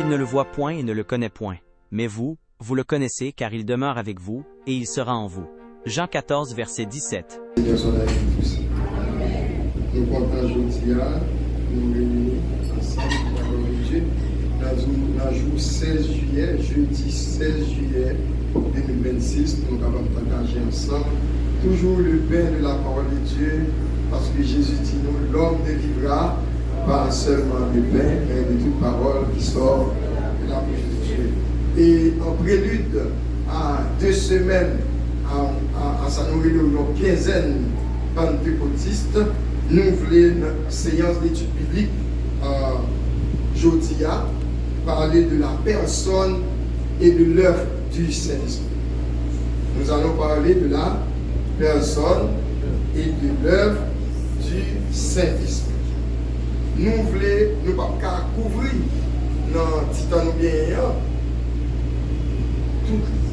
il ne le voit point et ne le connaît point. Mais vous, vous le connaissez car il demeure avec vous, et il sera en vous. Jean 14, verset 17. Nous comptons aujourd'hui, nous réunissons ensemble pour Dieu. Dans le jour 16 juillet, jeudi 16 juillet 2026, nous allons partager ensemble toujours le bain de la parole de Dieu, parce que Jésus dit nous, l'homme ne vivra pas seulement de pain, mais de toute parole qui sort de la bouche de Dieu. Et en prélude à 2 semaines, à sa nouvelle quinzaine pentecôtiste, nous voulons une séance d'études bibliques aujourd'hui parler de la personne et de l'œuvre du Saint-Esprit. Nous allons parler de la personne et de l'œuvre du Saint-Esprit. Nous voulons, nous pas couvrir dans Titan bien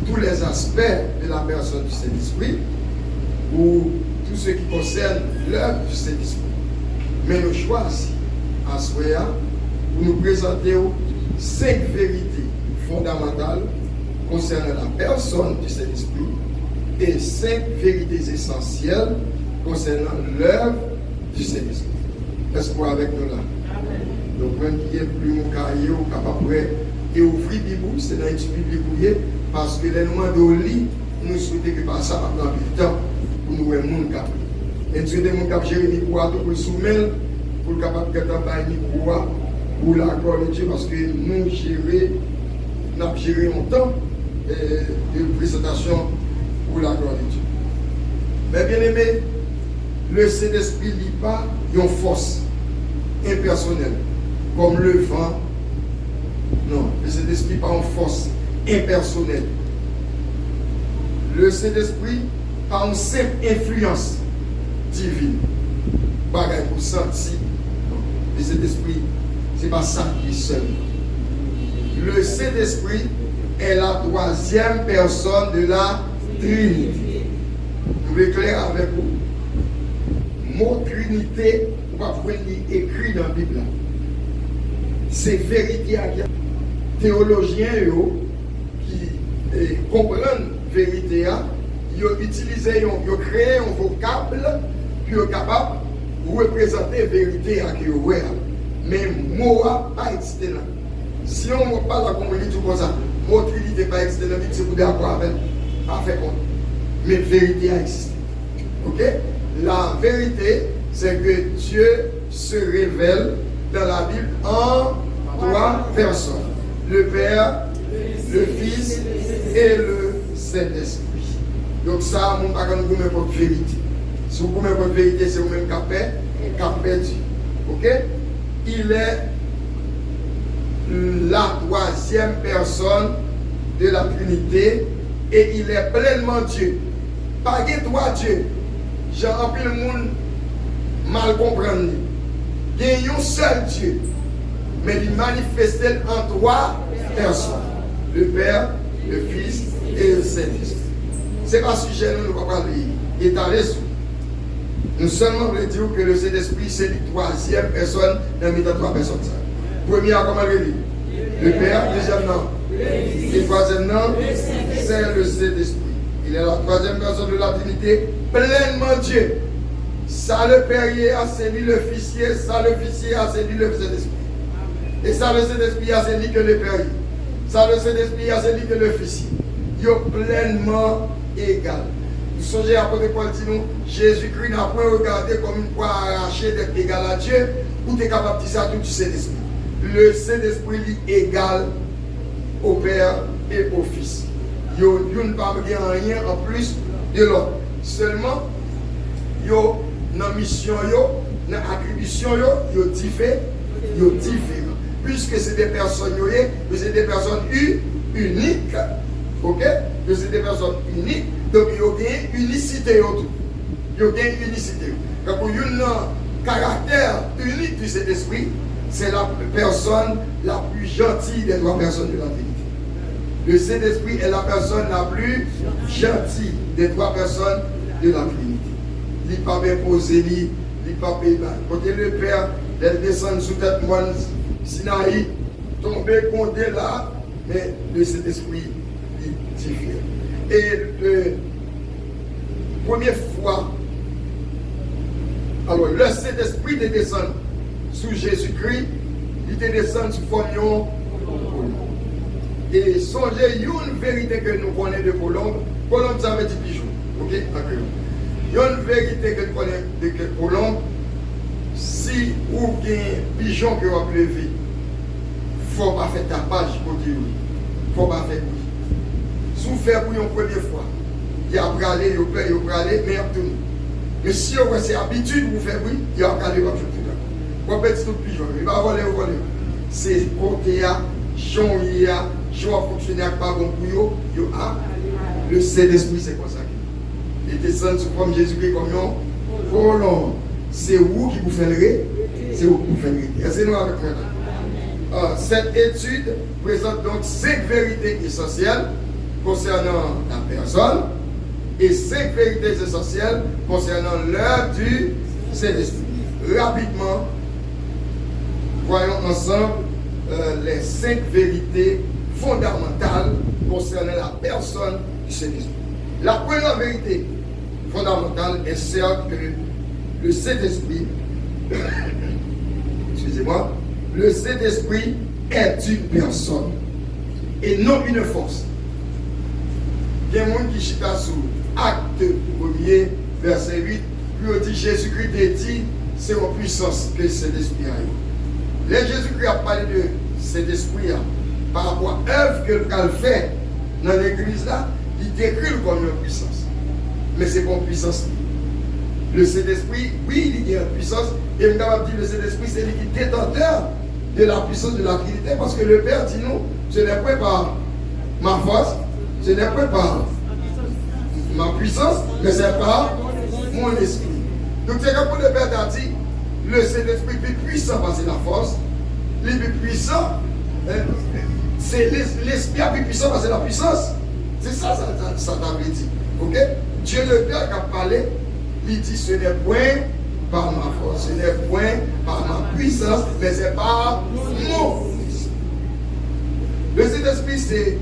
tous les aspects de la personne du Saint-Esprit ou tout ce qui concerne l'œuvre du Saint-Esprit. Mais nous choisissons à Soya pour nous présenter 5 vérités fondamentales concernant la personne du Saint-Esprit et 5 vérités essentielles concernant l'œuvre du Saint-Esprit. Est-ce que vous avec nous là? Donc, même qui est plus mon cahier ou capable et ouvrir la Bible, c'est dans l'étude biblique parce que les moments de lit, nous souhaitons que par ça, pendant le temps, pour nous voir le monde cap. Et nous souhaitons mon cap gérer le micro pour le soumettre, pour le capable de faire le micro pour la gloire de Dieu, parce que nous avons géré un temps de présentation pour la gloire de Dieu. Mais bien aimé, le Saint-Esprit n'est pas une force impersonnelle, comme le vent. Non, le Saint-Esprit n'est pas une force impersonnelle. Le Saint-Esprit a une simple influence divine. Bagaille pour sentir. Le Saint-Esprit, ce n'est pas ça qui est seul. Le Saint-Esprit est la 3e personne de la Trinité. Nous voulons clair avec vous. Mot Trinité, vous ne pouvez pas écrit dans la Bible. C'est vérité à dire. Théologiens qui comprennent la vérité, ils ont utilisé, ils ont créé un vocable qui est capable de représenter la vérité à qui est. Mais le mot n'a pas existé là. Si on parle de la communauté comme ça, le mot Trinité n'a pas existé là, c'est pour d'accord avec, pas fait compte. Mais la vérité a existé. Ok? La vérité, c'est que Dieu se révèle dans la Bible en 3 personnes. Le Père, le Fils et le Saint-Esprit. Donc ça, mon pas nous met votre vérité. Si vous mettez votre vérité, c'est vous-même qui avez perdu. Ok? Il est la 3e personne de la Trinité et il est pleinement Dieu. Pas de 3 dieux. J'ai rempli le monde mal comprendre. Il y a un seul Dieu. Mais il manifeste en 3 personnes. Le Père, le Fils et le Saint-Esprit. Ce n'est pas ce sujet, nous ne pouvons pas parler. Étaler sur. Nous seulement voulons dire que le Saint-Esprit, c'est la 3e personne dans les 3 personnes. Première, comment le dit? Le Père, deuxième nom. Et 3e nom, c'est le Saint-Esprit. Il est la 3e personne de la Trinité, pleinement Dieu. Ça le Père a séduit le Fils, ça le Fils a séduit le Saint-Esprit. Et ça le Saint-Esprit a séduit que le Père. Ça le Saint-Esprit a séduit que le Fils. Ils sont pleinement égal. Vous songez à côté Paul dit nous, Jésus-Christ n'a pas regardé comme une poire arrachée d'être égal à Dieu, ou tu es capable de dire ça tout du Saint-Esprit. Le Saint-Esprit est égal au Père et au Fils. Il ne peut pas dire rien en plus de l'autre. Seulement, dans la mission, dans l'attribution, ils sont différents. Puisque c'est des personnes, c'est des personnes uniques. Ok? C'est des personnes uniques. Donc, il y a une unicité. Il y a une unicité. Donc, il y a un caractère unique du Saint-Esprit. C'est la personne la plus gentille des 3 personnes de la Trinité. Le Saint-Esprit est la personne la plus gentille des 3 personnes de la Trinité. Il n'est pas imposé, il n'est pas payé. Côté le Père, elle descend sous tête moine Sinaï, tomber, condé là, mais de cet esprit diffère. Et la première fois, alors le Saint-Esprit te descend sous Jésus-Christ, il te descend sous forme. Et songez une vérité que nous connaissons de Colombe. Colombe, ça veut dire pigeon. Ok? Il y a une vérité que nous connaissons de Colombe. Si ou bien pigeon que vous avez levé, il ne faut pas faire tapage côté lui. Il ne faut pas faire oui. Si vous faites oui une première fois, il y a bralé, il y a bralé, mais il y a tout. Mais si vous avez habitude, vous faites oui, il y a bralé, il y a tout. Vous faites tout pigeon, il va voler, voler. C'est côté à, Jean, Jean fonctionnaire pas bon pour vous, le Saint-Esprit, c'est comme ça. Il descend sous forme Jésus-Christ comme un colombe. C'est vous qui vous faites le c'est vous qui vous faites le c'est nous avec moi. Cette étude présente donc 5 vérités essentielles concernant la personne et 5 vérités essentielles concernant l'œuvre du Saint-Esprit. Rapidement, voyons ensemble les 5 vérités fondamentales concernant la personne du Saint-Esprit. La première vérité fondamentale est certes que le Saint-Esprit, excusez-moi, le Saint-Esprit est une personne et non une force. Il y a des gens qui chita sous acte 1er, verset 8, puis dit Jésus-Christ dit, c'est en puissance que cet esprit a. Là, Jésus-Christ a parlé de cet esprit par rapport à l'œuvre qu'il fait dans l'église là, il décrit comme une puissance. Mais c'est pas une puissance. Le Saint-Esprit, oui, il y a une puissance, et je vais dire le Saint-Esprit, c'est lui qui est détenteur de la puissance de la Trinité, parce que le Père dit non, ce n'est pas par ma force, ce n'est pas par ma puissance, mais c'est par mon esprit. Donc c'est comme le Père t'a dit, le Saint-Esprit est plus puissant parce que c'est la force, il est plus puissant, c'est l'esprit est plus puissant parce que c'est la puissance. C'est ça, ça t'avait dit. Ok? Dieu le Père qui a parlé, il dit ce n'est point par ma force, ce n'est point par ma puissance, mais c'est par mon esprit. Le Saint-Esprit, c'est.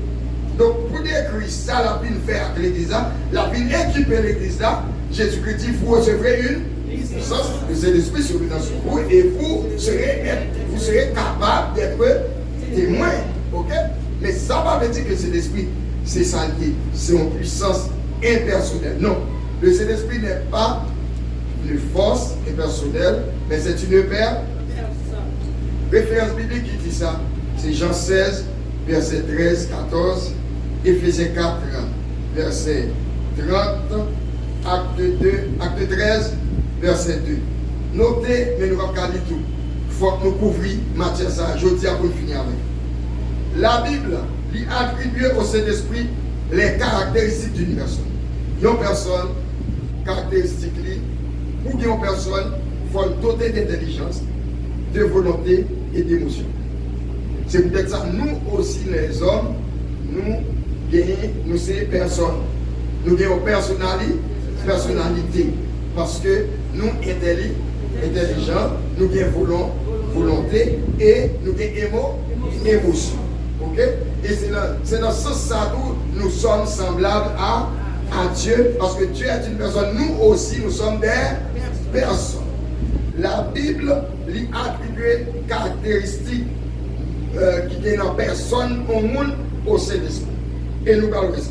Donc, pour décrire ça, la peine faire avec l'église, la peine équiper l'église là, Jésus-Christ dit vous recevrez une puissance, le Saint-Esprit sera sur vous et vous serez capable d'être témoin. Ok? Mais ça va veut dire que cet esprit, c'est ça lié, c'est une puissance impersonnelle. Non, le Saint-Esprit n'est pas une force impersonnelle, mais c'est une personne. Référence biblique qui dit ça, c'est Jean 16, verset 13, 14, Éphésiens 4, verset 30, acte 13, verset 2. Notez, mais nous allons regarder tout. Il faut que nous couvrions matière ça. Je dis à vous finir avec. La Bible lui attribue au Saint-Esprit les caractéristiques d'une personne. Une personne, caractéristique, ou une personne, faut doter d'intelligence, de volonté et d'émotion. C'est peut-être ça, nous aussi les hommes, nous sommes personnes. Nous avons personnalité. Parce que nous intelligents, nous avons volonté et nous avons émotion. Ok? Et c'est dans ce sens où nous sommes semblables à Dieu, parce que Dieu est une personne. Nous aussi, nous sommes des personnes. La Bible lui attribue caractéristiques qui viennent en personne au monde, au Saint-Esprit. Et nous parlons de ça.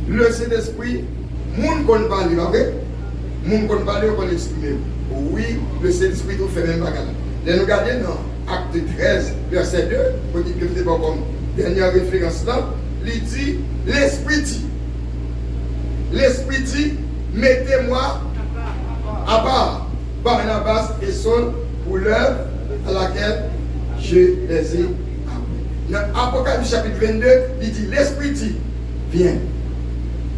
Le Saint-Esprit, monde qu'on parle, vrai? Monde qu'on parle, on l'exprime. Oui, le Saint-Esprit nous fait même bagarre. Là, nous regardons dans Acte 13, verset 2, pour dire que c'est pas comme dernière référence là, il dit, l'Esprit dit, mettez-moi à part Barnabas et Saul pour l'œuvre à laquelle je les ai appris. Dans Apocalypse chapitre 22, il dit, l'Esprit dit, viens.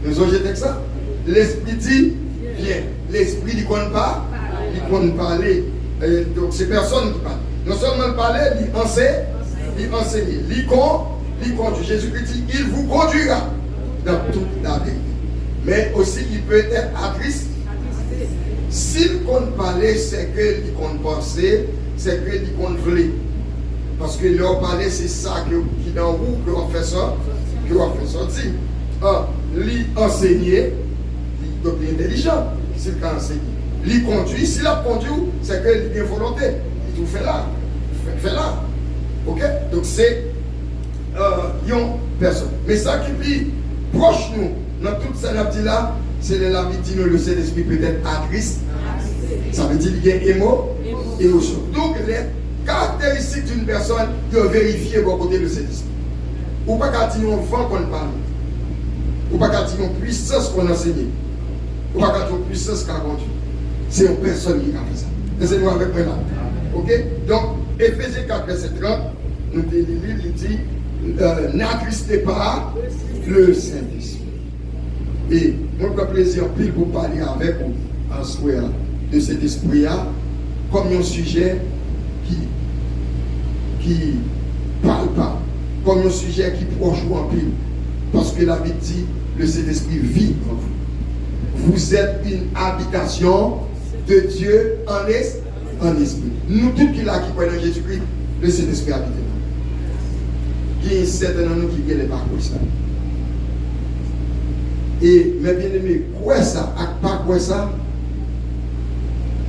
Nous avons jeté ça. L'Esprit dit, viens. L'Esprit dit qu'on parle, il compte parler. Donc c'est personne qui parle. Non seulement parler, il enseigne, il conduit. Jésus-Christ dit, il vous conduira dans toute la vérité. Mais aussi, il peut être attristé. S'il compte parler, c'est qu'il compte penser, c'est qu'il compte voler. Parce que leur parler, c'est ça qui dans vous, que on fait ça, que on fait sortir. Lui enseigner, donc il est intelligent, c'est le cas enseigner. Lui conduit, s'il a conduit, c'est qu'il a bien volonté. Il tout fait là. Fait là. Ok? Donc c'est une personne. Mais ça qui est proche nous, dans toute cette là, c'est la vie de le Saint-Esprit peut-être actrice. Ça veut dire qu'il y a émotion. Donc les caractéristiques d'une personne, il faut vérifier bon côté de Saint-Esprit. Ou pas qu'à dire un vent qu'on parle. Ou pas qu'à dire une puissance qu'on enseigne. Ou pas qu'à dire une puissance qu'on conduit. C'est une personne qui a fait ça. Laissez-nous avec moi là. Ok? Donc, Éphésiens 4, verset 30, nous dit, il dit, n'attristez pas le Saint-Esprit. Et moi, j'ai plaisir pile pour parler avec vous en souhait de cet esprit-là, comme un sujet qui parle pas, comme un sujet qui proche en pile. Parce que la Bible dit, le Saint-Esprit vit en vous. Vous êtes une habitation de Dieu en esprit. Nous tous qui là qui croyons en Jésus-Christ, le Saint-Esprit habite en nous. Il y a certains de nous qui ne pas ça. Et mes bien-aimés, quoi ça, pas quoi ça,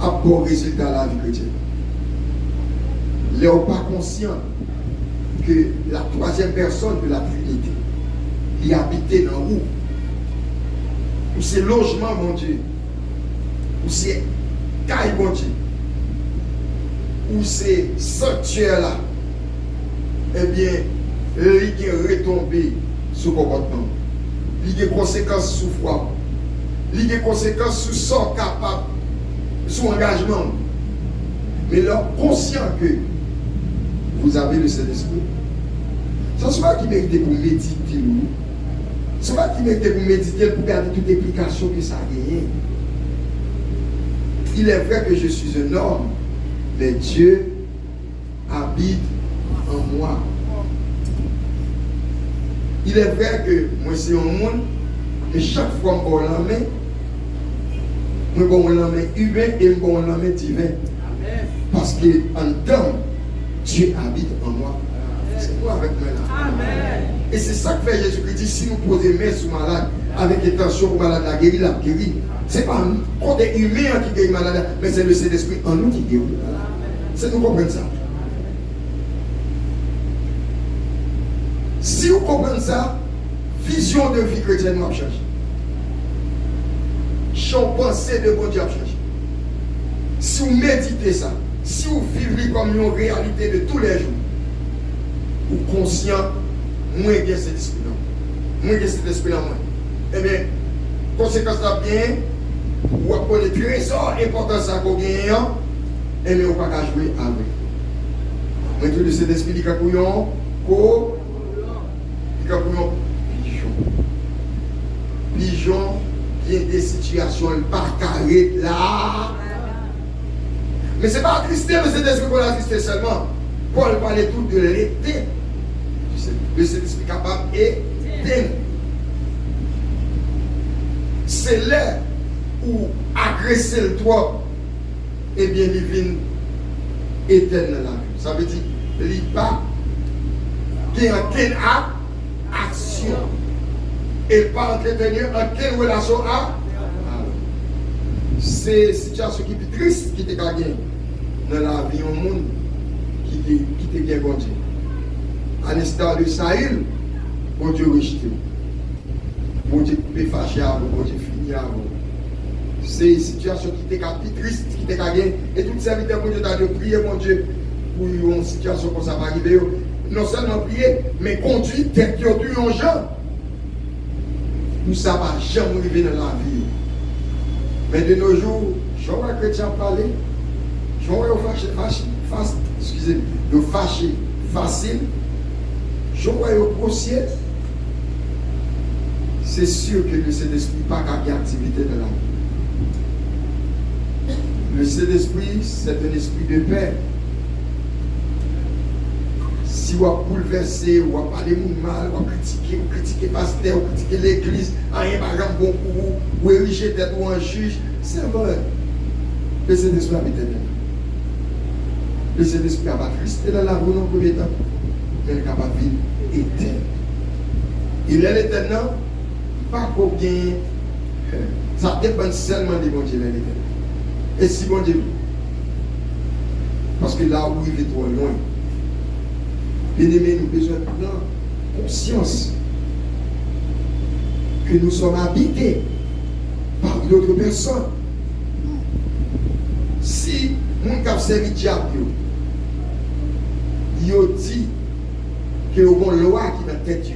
a bon résultat à la vie chrétienne. Ils ne sont pas conscients que la troisième personne de la Trinité, il habite dans où? Ou c'est logement, mon Dieu. Ou c'est caille, mon Dieu. Ou c'est sanctuaire là. Eh bien, il est retombé sur le comportement. Il y a des conséquences sous foi. Il y a des conséquences sous son capable, sous engagement. Mais leur conscient que vous avez le Saint-Esprit, ce soit qui mérite pour méditer, ce soit qui mérite pour méditer, pour garder toute l'implication que ça a gagné. Il est vrai que je suis un homme, mais Dieu habite en moi. Il est vrai que moi c'est un monde, et chaque fois que je la main, je la main humaine et je la main divine. Parce que en temps, Dieu habite en moi. C'est quoi avec moi là? Amen. Et c'est ça que fait Jésus-Christ dit, si nous posons main sur malade, avec intention pour malade la guérir, la guérir. Ce n'est pas un côté humain qui guérit malade, mais c'est le Saint-Esprit en nous qui guérit. C'est nous comprenons ça. Si vous comprenez ça, vision de vie chrétienne m'a changé. Champ pensée de bon Dieu a changé. Si vous méditez ça, si vous vivez comme une réalité de tous les jours, vous conscient, moins bien cet esprit-là. Moins bien cet esprit-là, moins. Eh bien, conséquence là bien, vous apprenez les trésors importants ça qu'on gagne, et bien, vous ne pouvez pas jouer avec. Maintenant, de cet esprit, il y a pigeon. Pigeon, il y a des situations pas carrées là. Mais ce n'est pas attristé, mais c'est l'esprit qu'on a attristé seulement. Paul parlait tout de l'été. Le Saint-Esprit capable et d'aimer. C'est là où agresser le toit, et bien, il vient éternel la vie. Ça veut dire, il n'y a pas quelle action. Et pas entretenir en quelle relation à. C'est une situation qui est triste qui te gagne dans la vie au monde qui te gagne bon Dieu. À l'instar de Saül, bon Dieu rejeté. Bon Dieu coupé fâché à vous, bon Dieu fini à vous. C'est une situation qui te triste, qui te gagne. Et tout serviteur, bon Dieu, t'a de prier, mon Dieu, pour une situation comme ça va arriver. Non seulement prier, mais conduire tête qui ont dû en gens. Tout ça va jamais arriver dans la vie. Mais de nos jours, je vois les chrétiens parler, je vois le fâché facile, je vois le grossier. C'est sûr que le Saint-Esprit n'a pas qu'à activité dans la vie. Le Saint-Esprit, c'est un esprit de paix. Si vous bouleversez, vous parlez mal, vous critiquez le pasteur, vous critiquez l'église, rien par exemple bon pour vous, vous érigez tête ou un juge, c'est vrai. Le Saint-Esprit habite en Le Saint-Esprit n'a pas resté dans la roue dans le premier temps, mais il est capable de vivre éternel. Il est l'éternel, pas combien. Ça dépend seulement de bon Dieu l'éternel. Et si bon Dieu, parce que là où il est trop loin, bien aimé, nous avons besoin de prendre conscience que nous sommes habités par d'autres personnes. Si mon cap servi diable, il dit que vous avez une loi qui est dans la tête.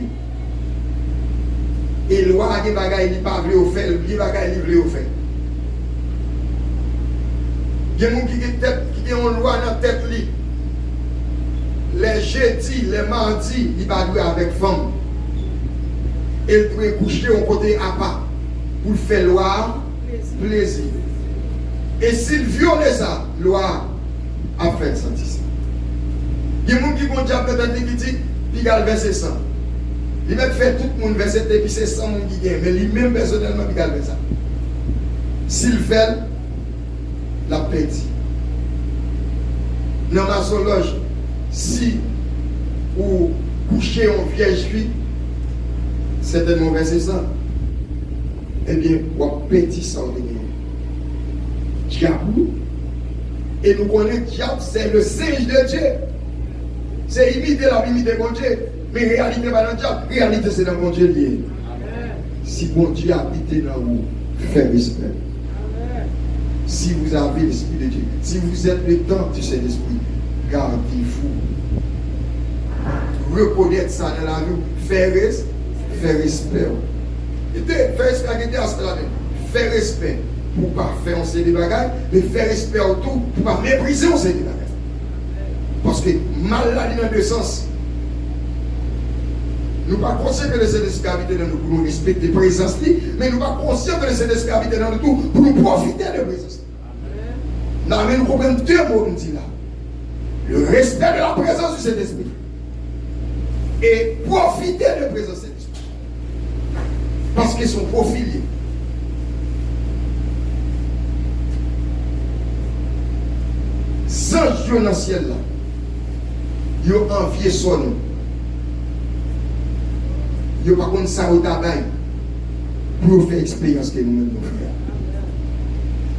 Et la loi qui est pas voulu au faire, il va livrer au fait. Il y a des gens qui ont une loi dans la tête. Les jeudis, les mardis, il va jouer avec femme. Il doit coucher au côté à part pour faire loi, plaisir. Et s'il viole ça, loi a fait ça. Il y a des gens qui vont dire qui dit, il va verser ça. Il va faire tout le monde verser et puis c'est 100 personnes qui gagnent. Mais lui-même personnellement, il va faire ça. S'il fait, la petit. Dans ma loge, si vous couchez en vierge fille, certainement verser ça. Eh bien, vous petit ça au diable. Et nous connaissons le diable, c'est le singe de Dieu. C'est imiter la limite de mon Dieu. Mais réalité, pas dans le diable. Réalité, c'est dans mon Dieu lié. Si mon Dieu habite dans vous, faites respect. Si vous avez l'Esprit de Dieu, si vous êtes le temps du Saint-Esprit, gardez-vous. Reconnaître ça dans la vie, faire respect. Faire respect pour ne pas faire un série de bagages, mais faire respect autour pour ne pas mépriser un série de bagages. Parce que mal là, dans deux sens. Nous ne sommes pas conscients que le Saint-Esprit habite dans nous pour nous respecter la présence, mais nous ne sommes pas conscients que le Saint-Esprit habite dans nous pour nous profiter de la présence. Nous comprenons deux mots là. Le respect de la présence du Saint-Esprit et profiter de la présence du Saint-Esprit. Parce qu'ils sont profilés. Sans Dieu dans le ciel là, ils ont envié son nom. Ils n'ont pas contre ça au travail pour faire expérience que nous-mêmes nous faisons.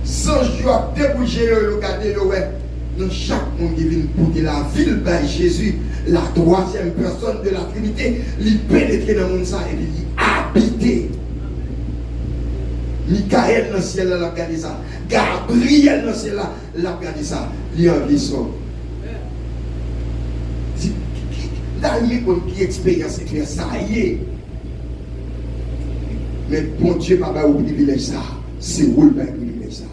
Sans Dieu a débouché le garder le ouais. Dans chaque monde qui vient pour la ville by Jésus, la troisième personne de la Trinité, il pénètre dans le monde ça et il habite. Michael dans le ciel l'a regardé ça. Gabriel dans le ciel l'a regardé ça. Il a envie ça. Qui expérience et faire ça y est. Mais bon Dieu pas au privilège ça. C'est où le privilège ça.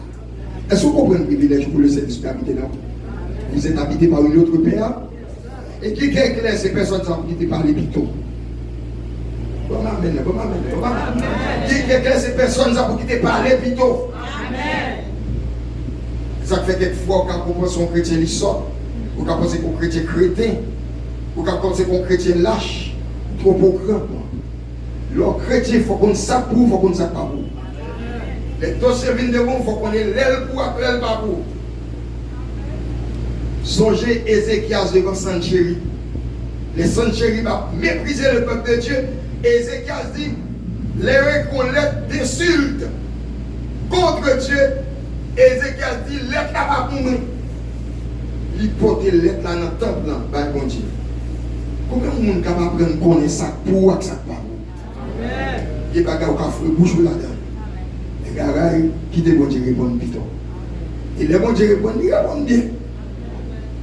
Est-ce que vous comprenez le privilège pour le Saint-Esprit habiter là? Vous êtes habité par une autre Père. Et qui est clair ces personnes sont habitées par les pitons? Qui est clair ces personnes sont habitées par les pitons? Ça fait quelquefois quand on pense qu'on chrétien il sort, ou quand on pense qu'on chrétien crétin, ou quand on pense qu'on chrétien lâche, trop grand. Le chrétien, il faut qu'on sape pour, il faut qu'on sape pas pour. Les dossiers viennent de bon, il faut qu'on ait l'aile pour, l'aile pas pour. Songez Ézéchias devant Sanchéry. Les Sanchéry va mépriser le peuple de Dieu. Ézéchias dit, les reconnaître d'insultes contre Dieu. Ézéchias dit, l'être là pas pour nous. Il porte l'être là dans le temple, là, bon Dieu. Combien de monde capable de prendre connaître ça pour ça pas? Il n'y a pas de bouche là-dedans. Les gars qui te bon Dieu répondent plutôt. Et les bon Dieu répondent, ils répondent bien.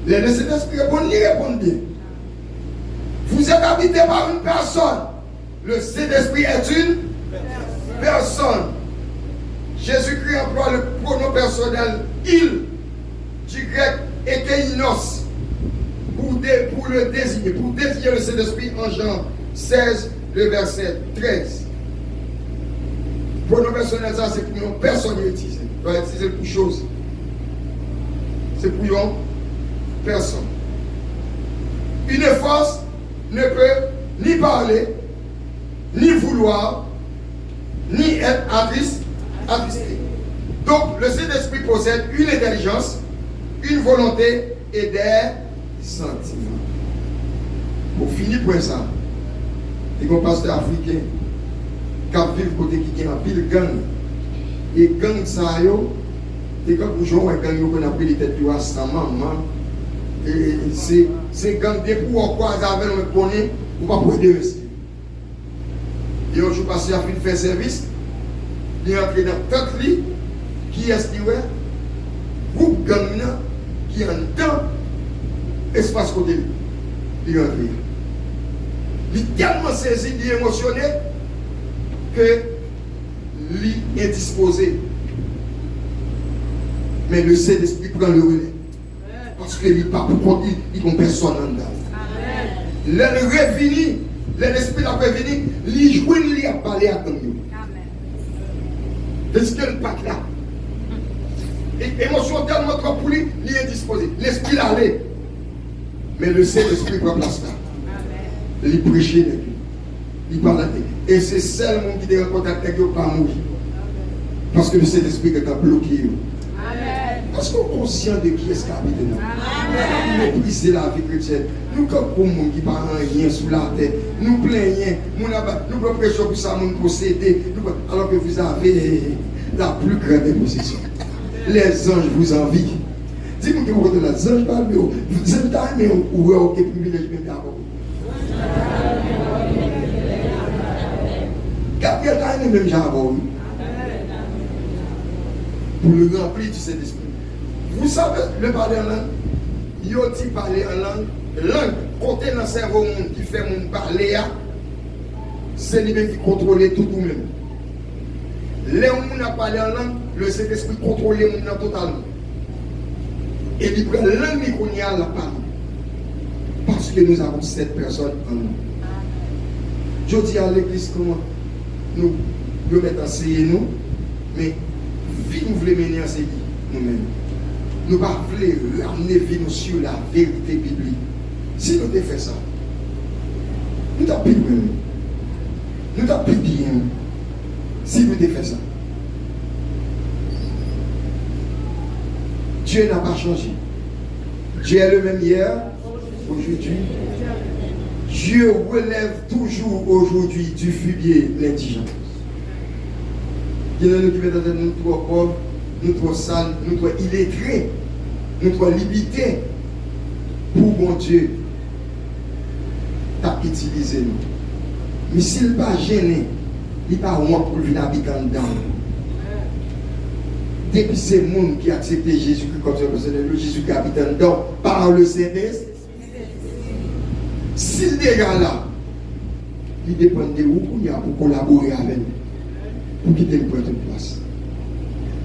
Les Saint-Esprit répondent, ils répondent bien. Vous êtes habité par une personne. Le Saint-Esprit est une personne. Jésus-Christ emploie le pronom personnel il du grec ekeinos pour le désigner, pour désigner le Saint-Esprit en Jean 16, le verset 13. Pronom personnel, ça c'est pour une personne utilisée. On va utiliser pour chose. C'est pour une personne. Une force ne peut ni parler, ni vouloir, ni être attristé. Donc, le Saint-Esprit possède une intelligence, une volonté et des sentiments. Pour finir pour ça, il y a un pasteur africain qui vit côté qui a un pile gang. Et gang ça yo, et quand vous jouez un gang qu'on appelle les têtes de sa maman, et c'est gang de pour quoi avec le connaît ou pas pour aider aussi. Et on joue passer à faire service, il est entré dans tête li, qui est-ce qui est groupe gang qui est en dedans espace côté lui. Il est entré. Il est tellement saisi, il est émotionné que il est indisposé. Mais le Saint-Esprit prend le relais. Parce qu'il n'est pas pour compte, il n'y a personne en dedans. Le revenu, l'esprit n'a pas venu, il joue, il a parlé à ton Dieu. Parce qu'il n'est pas là. L'émotion tellement trop pour lui, il est indisposé. L'esprit l'a allé. Mais le Saint-Esprit prend place là. Il prêchait de lui. Il parle. Et c'est seul monde qui est en contact avec eux, pas mourir. Parce que le Saint-Esprit est bloqué. Parce qu'on est conscient de qui est-ce qui habite dans nous. Nous méprisons la vie chrétienne. Nous, comme pour les gens qui parlent rien sous la tête, nous plaignons, nous prêchons pour ça, nous posséder, alors que vous avez la plus grande possession. Les anges vous envient. Dis-moi que vous êtes là, les anges parlent, mais vous êtes là, mais vous avez aucun privilège même d'abord. Gabriel a même j'avais pour le remplir du Saint-Esprit. Vous savez, le parler en langue, il y a aussi parler en langue, côté dans le cerveau qui fait mon parler, c'est lui qui contrôle tout nous-mêmes. Les gens a parlé en langue, le Saint-Esprit contrôle les gens totalement. Et il prend langue qu'on y a la parole. Parce que nous avons 7 personnes en nous. Je dis à l'église comment nous mettons enseigner nous, mais vie nous voulons mener enseigner nous-mêmes. Nous ne voulons pas ramener vie nous sur la vérité biblique. Si nous devons faire ça, nous t'avons plus bien. Nous t'avons plus bien. Si nous devons faire ça. Dieu n'a pas changé. Dieu est le même hier, aujourd'hui. Dieu relève toujours aujourd'hui du fumier l'indigence. Il y en a qui mettent dans nous trop pauvres, nous trop sales, nous trop illettrés, nous trop limités. Pour mon Dieu, t'as utilisé nous. Mais s'il n'est pas gêné, il n'est pas honte pour venir habiter dedans. Depuis ces gens qui acceptent Jésus-Christ comme le Jésus qui habite dedans par le Saint-Esprit, s'il est là, il dépend de où pour collaborer avec nous, pour quitter le point de place.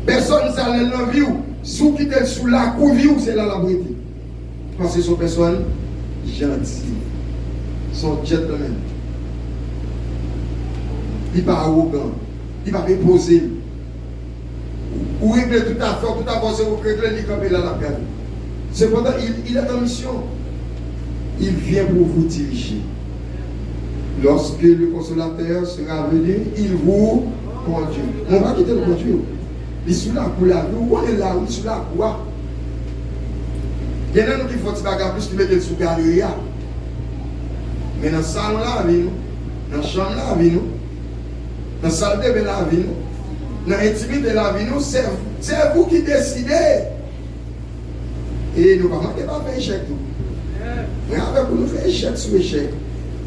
Personne ne s'allait dans la vie, si vous quittez sous la couvie, c'est là la vérité. Parce que ce sont personnes gentilles, sont gentlemen. Il n'est pas arrogant, il ne va pas imposer. Ou régler tout à fait, tout à fait, vous régler les campés là la peine. Cependant, il est en mission. Il vient pour vous diriger. Lorsque le consolateur sera venu, il vous conduit. On va quitter le conduire. Il est sous la cour là. Où on est là, on est sous la cour. Il y en a qui font des bagages plus qui mettent sous la galerie. Mais dans le salon là, dans la chambre là, dans la salle de bain là, dans l'intimité de la vie, c'est vous qui décidez. Et nous ne pouvons pas faire échec. Mais avec vous, nous faisons échec sur échec.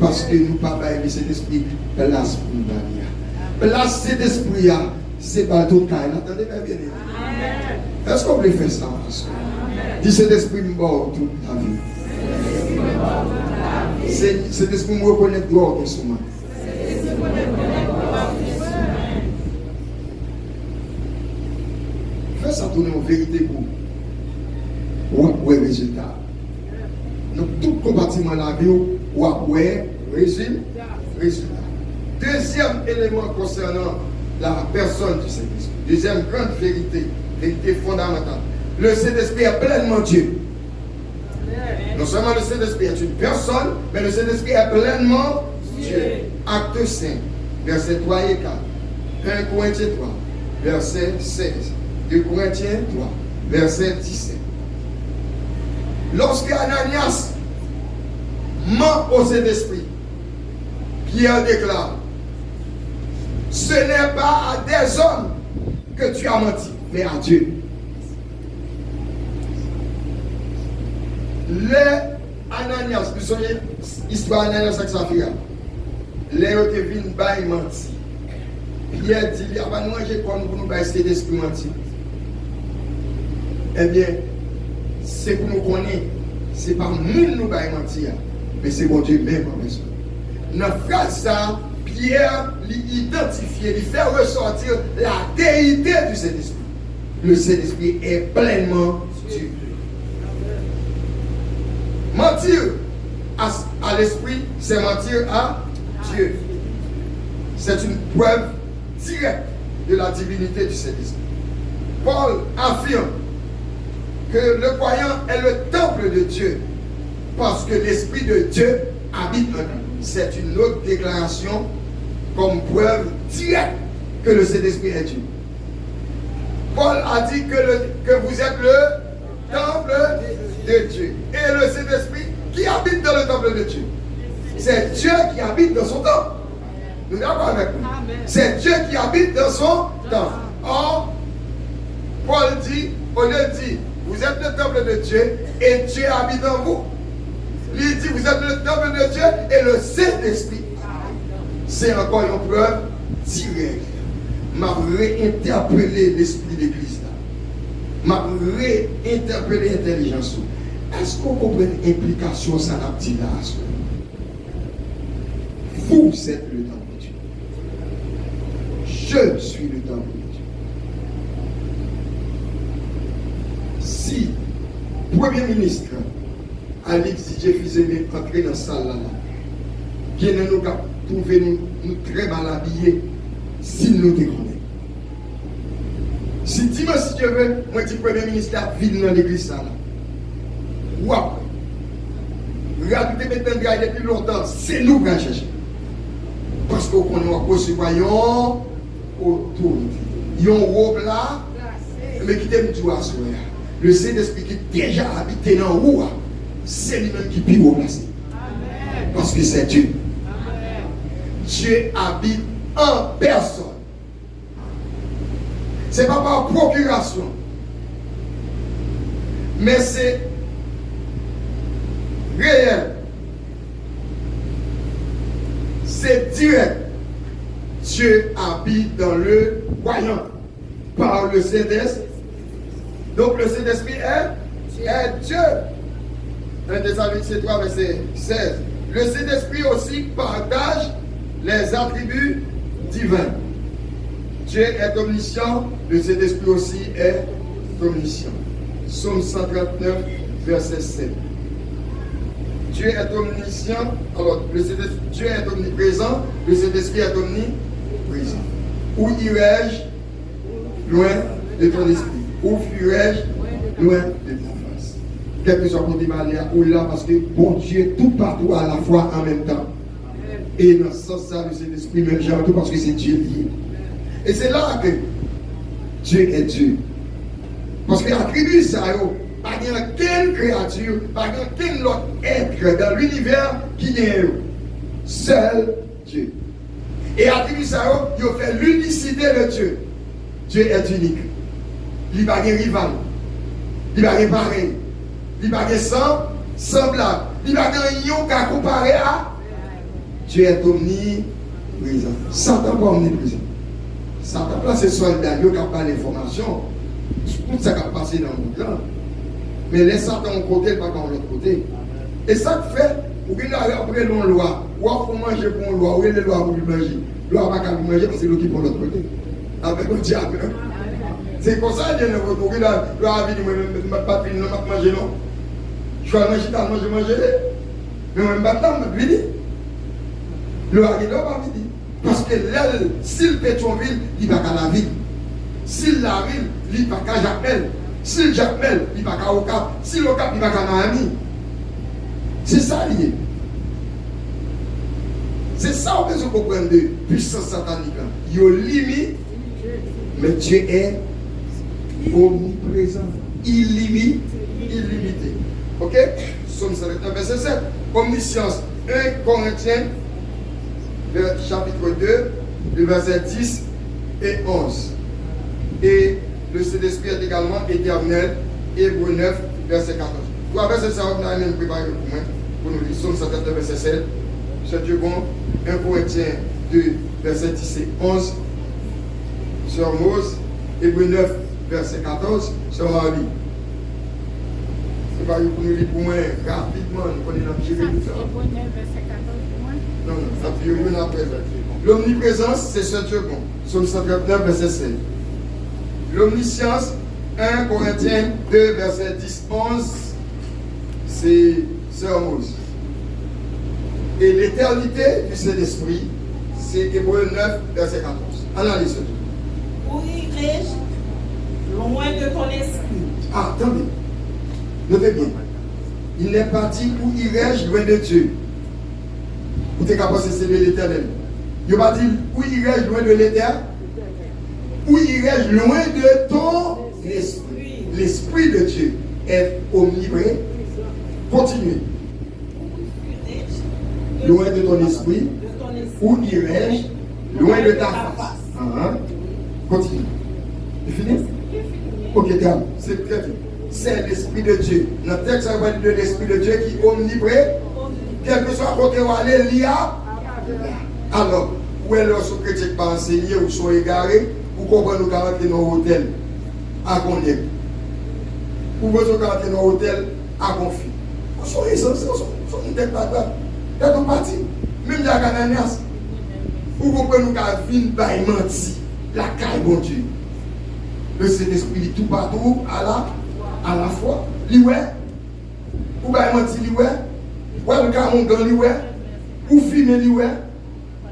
Parce que nous ne pouvons pas aimer cet esprit place pour nous donner. Place cet esprit, c'est pas tout le cas. Attendez bien. Est-ce qu'on peut faire ça? Dis cet esprit mort toute la vie. Cet esprit me reconnaît droit en ce moment. Fais ça tourner en vérité pour vous le résultat. Donc tout compartiment de la vie, ou après résultat. Deuxième élément concernant la personne du Saint-Esprit. Deuxième grande vérité fondamentale. Le Saint-Esprit est pleinement Dieu. Non seulement le Saint-Esprit est une personne, mais le Saint-Esprit est pleinement Dieu. Acte 5, versets 3 et 4. 1 Corinthiens 3, verset 16. 2 Corinthiens 3, verset 17. Lorsque Ananias ment au Saint-Esprit, Pierre déclare, ce n'est pas à des hommes que tu as menti, mais à Dieu. Les Ananias, vous savez, l'histoire d'Ananias avec Saphira, les autres viennent bailler menti. Pierre dit, il n'y a pas de manger comme pour nous bailler cet esprit menti. Eh bien, c'est pour nous connaître, c'est pas nous nous bailler menti, mais c'est bon Dieu même en personne. Dans la phrase ça, Pierre l'identifier, lui fait ressortir la déité du Saint-Esprit. Le Saint-Esprit est pleinement Dieu. Mentir à l'esprit, c'est mentir à Dieu. C'est une preuve directe de la divinité du Saint-Esprit. Paul affirme que le croyant est le temple de Dieu parce que l'Esprit de Dieu habite en lui. C'est une autre déclaration comme preuve directe que le Saint-Esprit est Dieu. Paul a dit que vous êtes le temple de Dieu. Et le Saint-Esprit qui habite dans le temple de Dieu. C'est Dieu qui habite dans son temple. Nous sommes d'accord avec vous. C'est Dieu qui habite dans son temple. Or, Paul dit, on le dit, vous êtes le temple de Dieu et Dieu habite en vous. Il dit, vous êtes le temple de Dieu et le Saint-Esprit. C'est encore une preuve directe. M'a réinterpellé l'esprit d'église. M'a réinterpellé l'intelligence. Est-ce qu'on comprend l'implication de ça là? Vous êtes le temple de Dieu. Je suis le temple de Dieu. Si Premier ministre Alex DJ Fizeme entrer dans la salle là, qui nous a trouvé nous très mal habillés, si nous te connaissons. Si dimanche, si Dieu veut, moi je dis Premier ministre vide dans l'église là. Ou après, regardez maintenant depuis longtemps, c'est nous qui allons chercher. Parce qu'on connaît un concitoyen autorité. Il y a un robe là, mais qui t'aime tout à soi. Le Saint-Esprit qui est déjà habité dans le roi, c'est lui-même qui peut remplacer. Parce que c'est Dieu. Amen. Dieu habite en personne. Ce n'est pas par procuration, mais c'est réel. C'est direct. Dieu habite dans le croyant par le Saint-Esprit. Donc le Saint-Esprit est Dieu. 1 Thessaloniciens 3, verset 16. Le Saint-Esprit aussi partage les attributs divins. Dieu est omniscient, le Saint-Esprit aussi est omniscient. Psaume 139, verset 7. Dieu est omniscient, alors Dieu est omniprésent, le Saint-Esprit est omniprésent. Où irais-je loin de ton esprit? Où fuirais-je loin de ton face? Quel que soit mon manière, ou là, parce que bon Dieu est tout partout à la fois en même temps. Et dans ce sens-là, le Saint-Esprit même genre tout parce que c'est Dieu lié. Et c'est là que Dieu est Dieu. Parce que l'attribut ça, pas aucune créature, pas aucun autre être dans l'univers qui est seul Dieu. Et l'attribut ça, il fait l'unicité de Dieu. Dieu est unique. Il n'y a pas de rival. Il n'y a pas de pareil. Il n'y a pas de semblable. Il n'y a pas de lion qui a comparé à Dieu est omniprésent. Satan n'est pas omniprésent. Satan place ses soldats, il n'a pas l'information. Tout ça qui a passé dans le monde là. Mais les Satan d'un côté, pas dans l'autre côté. Et ça fait, ou bien après l'on loi, ou après manger pour une loi, ou les lois pour lui manger. Loi pas qu'à lui manger parce que c'est l'autre qui pour l'autre côté. Avec le diable. C'est comme ça, il y a un retour. Là, loi a dit, moi, pas de non, pas manger non. Je vais manger, t'as manger. Mais moi, je ne vais pas manger. Loi a dit, non, pas dit. Parce que l'aile, s'il Pétionville, il va qu'à la ville. S'il la ville, il va qu'à Jacmel. S'il Jacmel, il va qu'à Ocap. S'il Ocap, il va qu'à Miami. C'est ça lié. C'est ça qu'on peut se comprendre de puissance satanique. Il y a limite, mais Dieu est omniprésent, illimité. Ok? Psaume 139, verset 7. Omniscience, 1 Corinthiens, chapitre 2, le verset 10 et 11. Et le Saint-Esprit est également éternel, Hébreux 9, verset 14. Trois versets, ça va même préparer pour nous lire. Psaume 139, verset 7. C'est Dieu bon. 1 Corinthiens 2, verset 10 et 11. Sœur Mose, Hébreux 9, verset 14. Sœur Marie. C'est pas pour nous lire pour moi rapidement. Nous connaissons la Hébreux 9, verset 14 pour moi. Non, ça fait une après. L'omniprésence, c'est ce Dieu bon. Psaume 139, verset 7. L'omniscience, 1 Corinthiens 2, verset 10, 11, c'est Sœur Mose. Et l'éternité du Saint-Esprit, c'est Hébreux 9, verset 14. Analyse ce truc. Où irai-je loin de ton esprit? Ah, attendez. Notez bien. Il n'est pas dit où irai-je loin de Dieu. Vous êtes capable de célébrer l'éternel. Il n'a pas dit où irai-je loin de l'éternel. Où irai-je loin de ton esprit? L'esprit de Dieu est omniprésent. Continuez. Loin de ton esprit. Où irai-je loin de ta face? Continue. C'est fini? Ok, calme. C'est très bien. C'est l'esprit de Dieu. Notre texte, ça va dire de l'esprit de Dieu qui est omniprésent. Quel que soit côté où aller, il y a. Alors, où est le chrétien qui va enseigner ou sont égarés? Vous comprenez nous rentrer dans l'hôtel à Gondek. Vous pouvez rentrer dans l'hôtel à Confi. Vous sont essentiels, vous sont une tête pas grave. Vous êtes parti. Même la Cananias. Vous comprenez nous qu'à vivre par menti. La caille, bon Dieu. Le Saint-Esprit dit tout partout à la fois. Lioué. Ou par menti, lioué. Ou le caron dans lioué. Ou filmer lioué.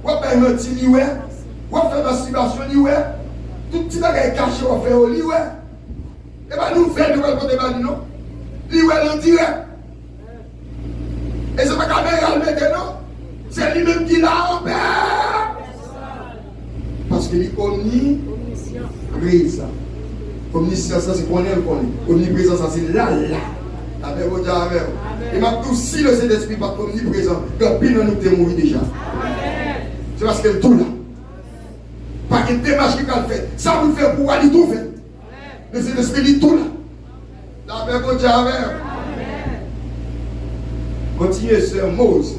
Ou par menti, lioué. Ou faire masturbation, lioué. Tout petit bagage caché, on fait au lit, ouais. Et bien nous faisons de côté de non. Lit, ouais, l'on dirait. Et c'est pas caméra maintenant. C'est lui-même qui l'a en paix. Parce qu'il est omniprésent. Omniscience, ça c'est qu'on aime. Omniprésent, ça c'est là. Avec votre avec. Et maintenant, si le Saint-Esprit n'est pas omniprésent, quand pile nous t'es mort déjà. C'est parce qu'elle est tout là. Pas qu'une démarche qu'il a fait. Ça vous fait pour aller tout faire. Mais c'est l'esprit tout là. La paix pour Dieu avec. Continuez, Sœur Mose.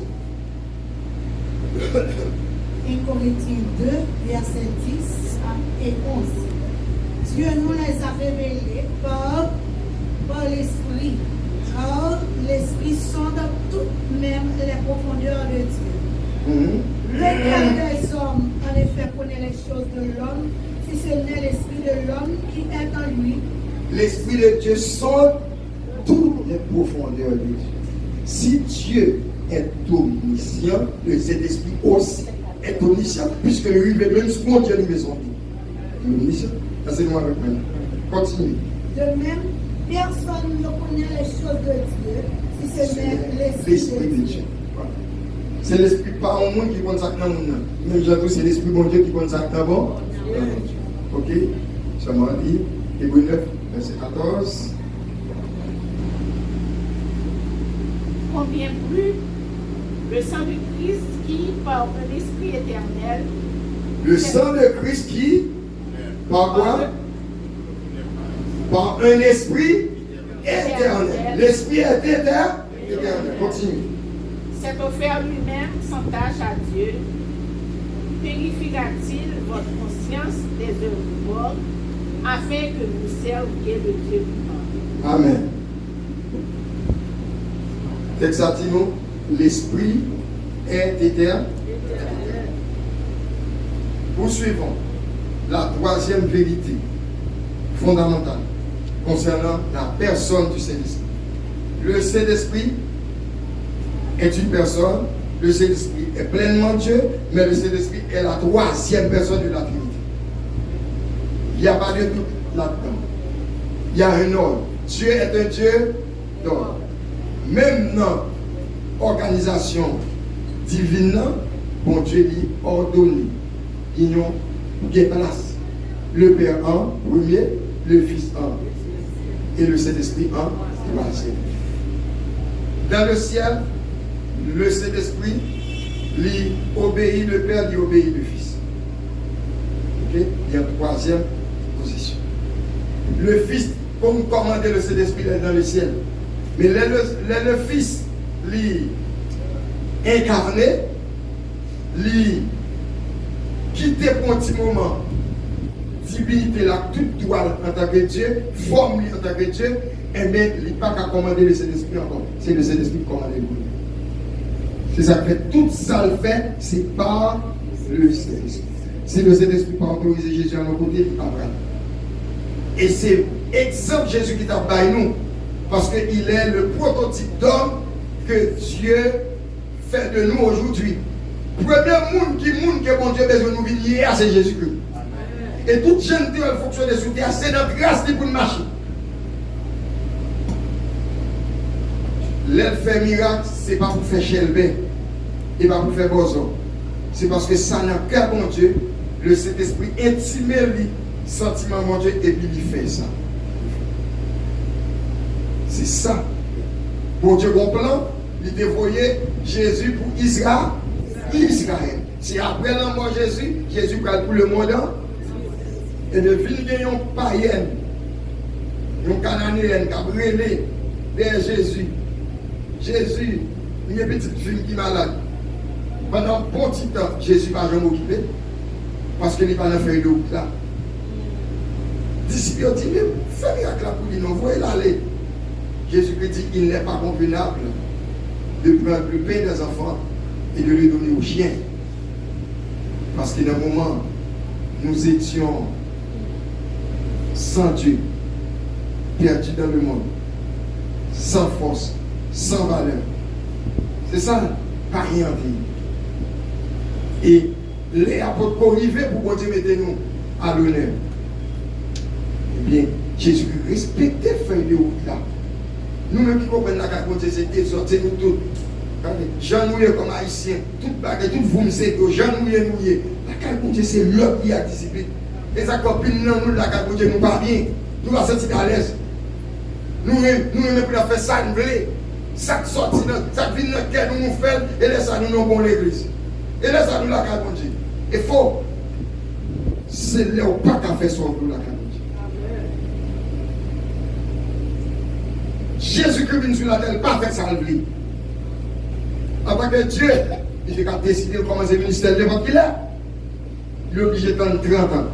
1 Corinthiens 2, verset 10 et 11. Dieu nous les a révélés par l'esprit. Car l'esprit sonde toutes même les profondeurs de Dieu. Le cœur des hommes, en effet, connaît les choses de l'homme, si ce n'est l'esprit de l'homme qui est en lui. L'esprit de Dieu sonde toutes les profondeurs de Dieu. Si Dieu est omniscient, le Saint-Esprit aussi est omniscient, puisque lui, même ce qu'on Dieu nous met son vie. Il est omniscient. C'est moi avec moi. Continue. De même, personne ne connaît les choses de Dieu, si ce n'est l'esprit de Dieu. Voilà. C'est l'esprit pas au monde qui compte ça dans le monde. Même j'avoue, c'est l'esprit bon Dieu qui compte ça d'abord. Ok? Ça m'a dit, Hébreux 9, verset 14. Combien plus le sang de Christ qui, par un esprit éternel, Le sang de Christ qui, par quoi? Par un esprit éternel. L'esprit est éternel. Continue. s'est offert lui-même sans tâche à Dieu, purifiera-t-il votre conscience des œuvres mortes, afin que vous serviez le Dieu vivant. Amen. Texatino, l'esprit est éternel. Poursuivons la troisième vérité fondamentale concernant la personne du Saint-Esprit. Le Saint-Esprit est une personne, le Saint-Esprit est pleinement Dieu, mais le Saint-Esprit est la troisième personne de la Trinité. Il n'y a pas de doute là-dedans. Il y a un ordre. Dieu est un Dieu d'ordre. Même dans l'organisation divine, bon Dieu dit ordonné. Il y a des places. Le Père en premier, le Fils en et le Saint-Esprit en troisième. Dans le ciel, le Saint-Esprit lui obéit le Père, lui obéit le Fils. Ok? Il y a une troisième position. Le Fils, comme commandait le Saint-Esprit dans le ciel. Mais le Fils lui incarné, lui quitter pour un petit moment divinité là, toute droit en tant que Dieu, forme lui en tant que Dieu, et bien il n'a pas qu'à commander le Saint-Esprit encore. C'est le Saint-Esprit qui commande lui. C'est ça que fait. Tout ça le fait, c'est par le Saint-Esprit. Si le Saint-Esprit n'a pas autorisé Jésus à nos côtés, il ne va pas. Et c'est exemple Jésus qui t'a baillé nous. Parce qu'il est le prototype d'homme que Dieu fait de nous aujourd'hui. Premier monde que bon Dieu besoin de nous venir, c'est Jésus-Christ. Et toute jeune qui veut fonctionner sous terre, c'est notre grâce pour nous marcher. L'aide fait miracle, ce n'est pas pour faire chelbe, et pas pour faire boson. C'est parce que ça n'a qu'un bon Dieu, le Saint-Esprit intime lui, sentiment mon Dieu, et puis il fait ça. C'est ça. Bon Dieu, bon plan, il dévoyait Jésus pour Israël. C'est après la mort de Jésus, Jésus parle pour le monde. Et de venir une païenne, une cananéenne qui a brûlé vers Jésus. Jésus, une petite fille qui est malade. Pendant un bon petit temps, Jésus va jamais occupé. Parce qu'il n'est pas dans la feuille de route là. Les disciples ont dit, mais fais miracle là pour lui, non, voyez l'aller. Jésus dit qu'il n'est pas convenable de prendre le pain des enfants et de le donner aux chiens. Parce qu'à un moment, nous étions sans Dieu, perdus dans le monde, sans force, sans valeur. C'est ça, pas rien vie. Et les apôtres corrivaient pour que Dieu mette nous à l'honneur. Eh bien, Jésus respectait la feuille de route là. Nous-mêmes qui comprenons la carte, c'est désorté nous tous. Jean Nouye comme haïtien, tout baguette, tout vous me savez, Jean Nouye. La carte, c'est l'autre qui a discipliné. Et ça copine nous la carte, nous pas bien. Nous va sentir à l'aise. Nous-mêmes pour faire ça, nous voulons. Ça qui sortit, ça qui vient dans le cœur, nous faisons, et laisse ça nous non bon l'église. Et laisse ça nous la carte, Dieu. Il faut. C'est là où pas qu'à faire son pour la carte. Jésus qui vient sur la terre, pas fait ça le vie. Avant que Dieu, il a décidé de commencer le ministère de l'époque qu'il est, il est obligé d'attendre 30 ans.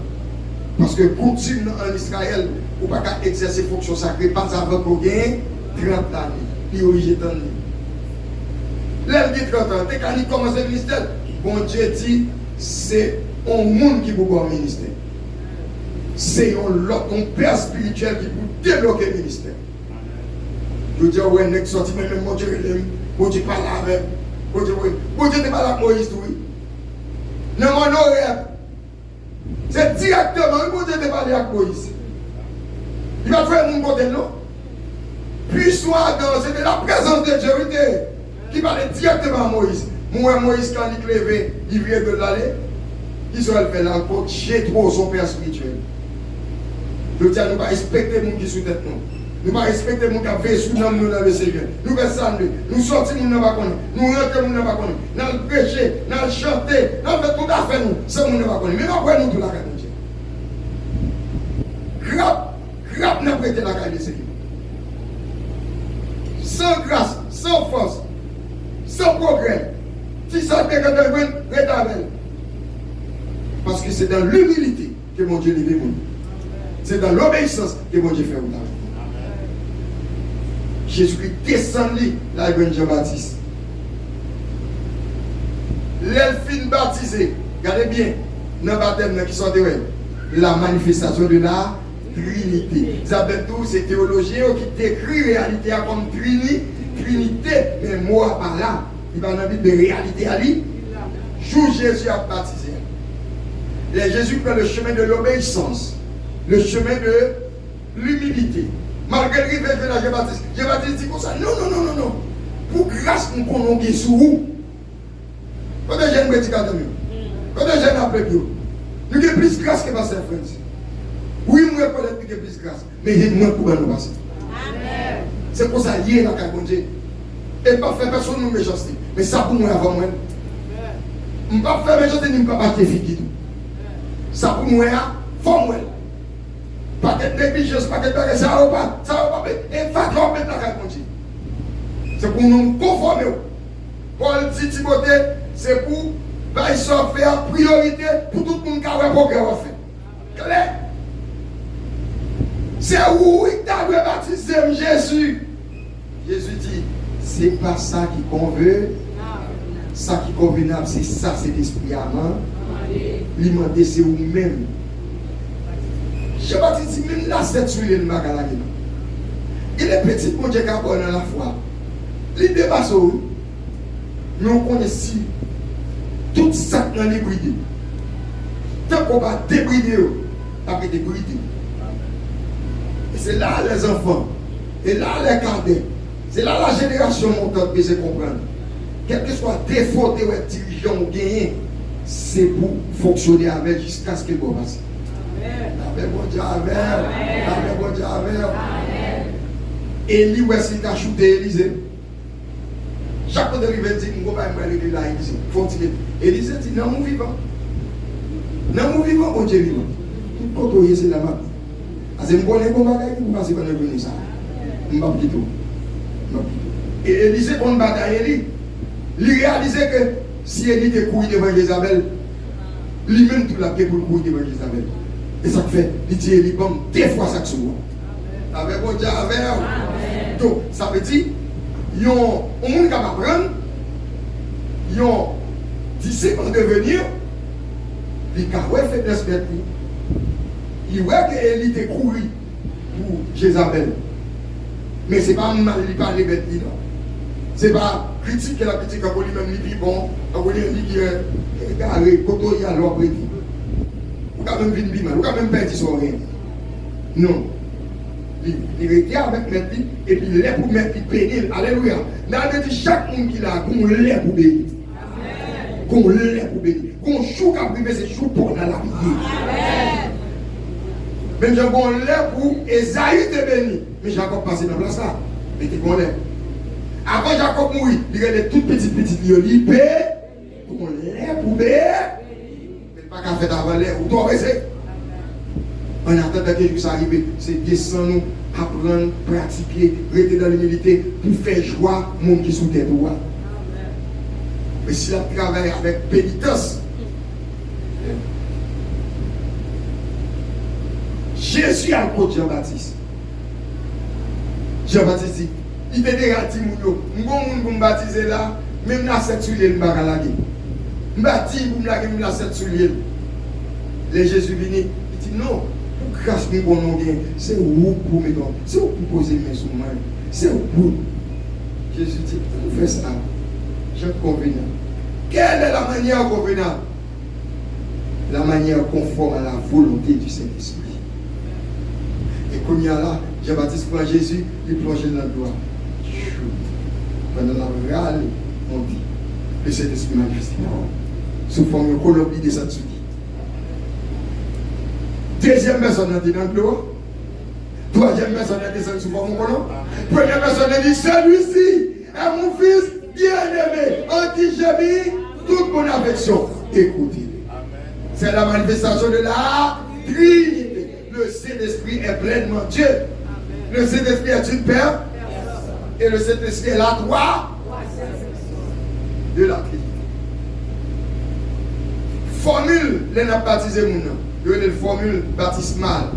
Parce que coutume en Israël, on ne peut pas exercer fonction sacrée, pas avant qu'on gagne 30 ans. Il est obligé d'attendre. Là, il dit 30 ans, dès qu'il commence le ministère, bon Dieu dit, c'est un monde qui peut avoir un ministère. C'est un père spirituel qui peut débloquer le ministère. Je dis, ouais, n'est-ce sorti, mais même mon Dieu, bon Dieu parle avec. Bon Dieu n'est pas là avec Moïse, oui. Non, mon oreille. C'est directement, bon Dieu n'est pas là avec Moïse. Il va faire mon côté, non? Puis soit dans, c'était la présence de Dieu qui parlait directement à Moïse. Moi, Moïse, quand il levait, il vient de l'aller. Israël fait l'encontre, j'ai trop son père spirituel. Je dis, nous ne pas respecter les gens qui sont sous tête, non. Nous ne pas respecter les gens qui ont fait sous nous dans le Seigneur. Nous faisons ça, nous sortons, nous ne pas connaître. Nous rentrons, nous ne pas connaître. Nous allons prêcher, nous allons chanter, nous allons faire tout à fait, nous. Ça, nous ne pas connaître. Mais après, nous, tout la garde de Dieu. Grave, nous prêté la garde de Seigneur. Sans grâce, sans force, sans progrès. Si ça fait que nous rétablir. Parce que c'est dans l'humilité que mon Dieu livre. C'est dans l'obéissance que mon Dieu fait. Jésus-Christ descend là, il Jean-Baptiste. L'elfine baptisé, regardez bien, dans le baptême qui sont la manifestation de la Trinité. Isabelle Tour, c'est théologien qui décrit la réalité comme Trinité, mais moi par là, il va dans la Bible de réalité à lui. Jour Jésus a baptisé. Et Jésus prend le chemin de l'obéissance, le chemin de l'humilité. Malgré le rivet de la Jean-Baptiste dit comme ça, non. Pour grâce, nous connaissons sous vous. Quand les jeunes me disent quand les jeunes appellent Dieu, nous avons plus de grâce que Pasteur Frantz. Oui, nous avons plus de grâce, mais il y a moins pour nous passer. C'est pour ça qu'il y a la carte de Dieu. Et pas faire personne nous méchanceté. Mais ça pour moi avant moi. Je ne peux pas faire méchanceté ni je ne peux pas acheter fille tout. Ça pour moi, faut moi. Pas de négligence, pas de bagage, ça va pas. Et va qu'on mette la carte. C'est pour nous conformer. Paul dit Timothée, c'est pour faire priorité pour tout le monde qui a un programme à faire. Clair? C'est où il t'a baptisé Jésus. Jésus dit, c'est pas ça qui convient. Ça qui est convenable, c'est ça, c'est l'esprit amant. L'imandé, c'est vous-même. Jean-Baptiste dit, même là, c'est tué le magalagé. Il est petit pour Dieu qui a bonne à la foi. L'idée passe où? Mais on connaît si tout ça dans les brides. Tant qu'on va débrider, après débrider. Et c'est là les enfants, et là les cadets, c'est là la génération montante qui se comprendre. Quel que soit défaut de votre dirigeant ou gagné, c'est pour fonctionner avec jusqu'à ce qu'il va passer. Amen. Bon Dieu, amen. Amen. Bon Dieu, amen. Élie, où est-ce qu'il a shooté Élisée? Chaque fois que il dit, je ne vais pas me aller là, Élisée. Élisée dit, non, mon vivant. Non, mon vivant, mon Dieu vivant. Quand on est là, parce que je connais bon bagaille, je ne sais pas si ça. Je ne sais pas du tout. Et Élisée, quand on bataille, il réalisait que si Élie était couru devant Jézabel, lui-même tout la paix pour courir devant Jézabel. Et ça fait, il dit Élie, bon, deux fois ça que c'est moi. Avec bon Dieu, avec. Donc, ça veut dire, il y a un monde qui va apprendre, il y a un disciple en devenir, il y a un faiblesse bête. Il voit qu'Élie était couru pour Jézabel. Mais ce n'est pas mal, il parle de bête, non. Ce n'est pas critique que la critique, quand lui-même il dit bon, quand il dit qu'il est carré, quand il y a l'or, il dit. Ou quand même vient mal, ou quand même perdre son rien. Non. Il regarde avec mettre et puis il est pour mettre pénil. Alléluia. Dans le dit chaque monde qui l'a, qu'on l'est pour bénir. Qu'on l'est pour bénir. Qu'on chou qu'à priver, c'est chou pour la vie. Même Jean qu'on l'est pour Esaïe te béni. Mais Jacob passé dans la place là. Mais tu connais. Avant Jacob mourir, il y a des toutes petites lieux. Qu'on l'est pour bénir. Mais pas qu'à faire avant l'air. Ou toi, c'est. En attendant que ça arrive, c'est descendre, nous, apprendre, pratiquer, rester dans l'humilité pour faire joie au monde qui est sous tête. Mais si la travaille avec pénitence, Jésus a le côté Jean-Baptiste. Jean-Baptiste dit, il était déjà dit, pour me baptiser là, même la cette sur l'île, je ne vais pas la je baptise pour me la cette sur l'île. Les Jésus venu, il dit non. Grâce à bon nom, c'est où pour me donner, c'est où pour poser mes sous moi, c'est où pour. Jésus dit, vous faites ça, je convenable. Quelle est la manière convenable? La manière conforme à la volonté du Saint-Esprit. Et comme il y a là, Jean-Baptiste prend Jésus, il plonge dans le doigt. Pendant la râle, on dit, le Saint-Esprit manifesté. Sous forme de colombie de sa dessus. Deuxième personne a dit dans le gloire. Troisième personne a descendu sous forme de colon. Première personne a dit, celui-ci est mon fils bien-aimé, en qui j'ai mis toute mon affection. Écoutez. C'est la manifestation de la Trinité. Le Saint-Esprit est pleinement Dieu. Le Saint-Esprit est une Père. Et le Saint-Esprit est la droite de la Trinité. Formule, les n'a baptisé mon nom. Il y a une formule baptismale.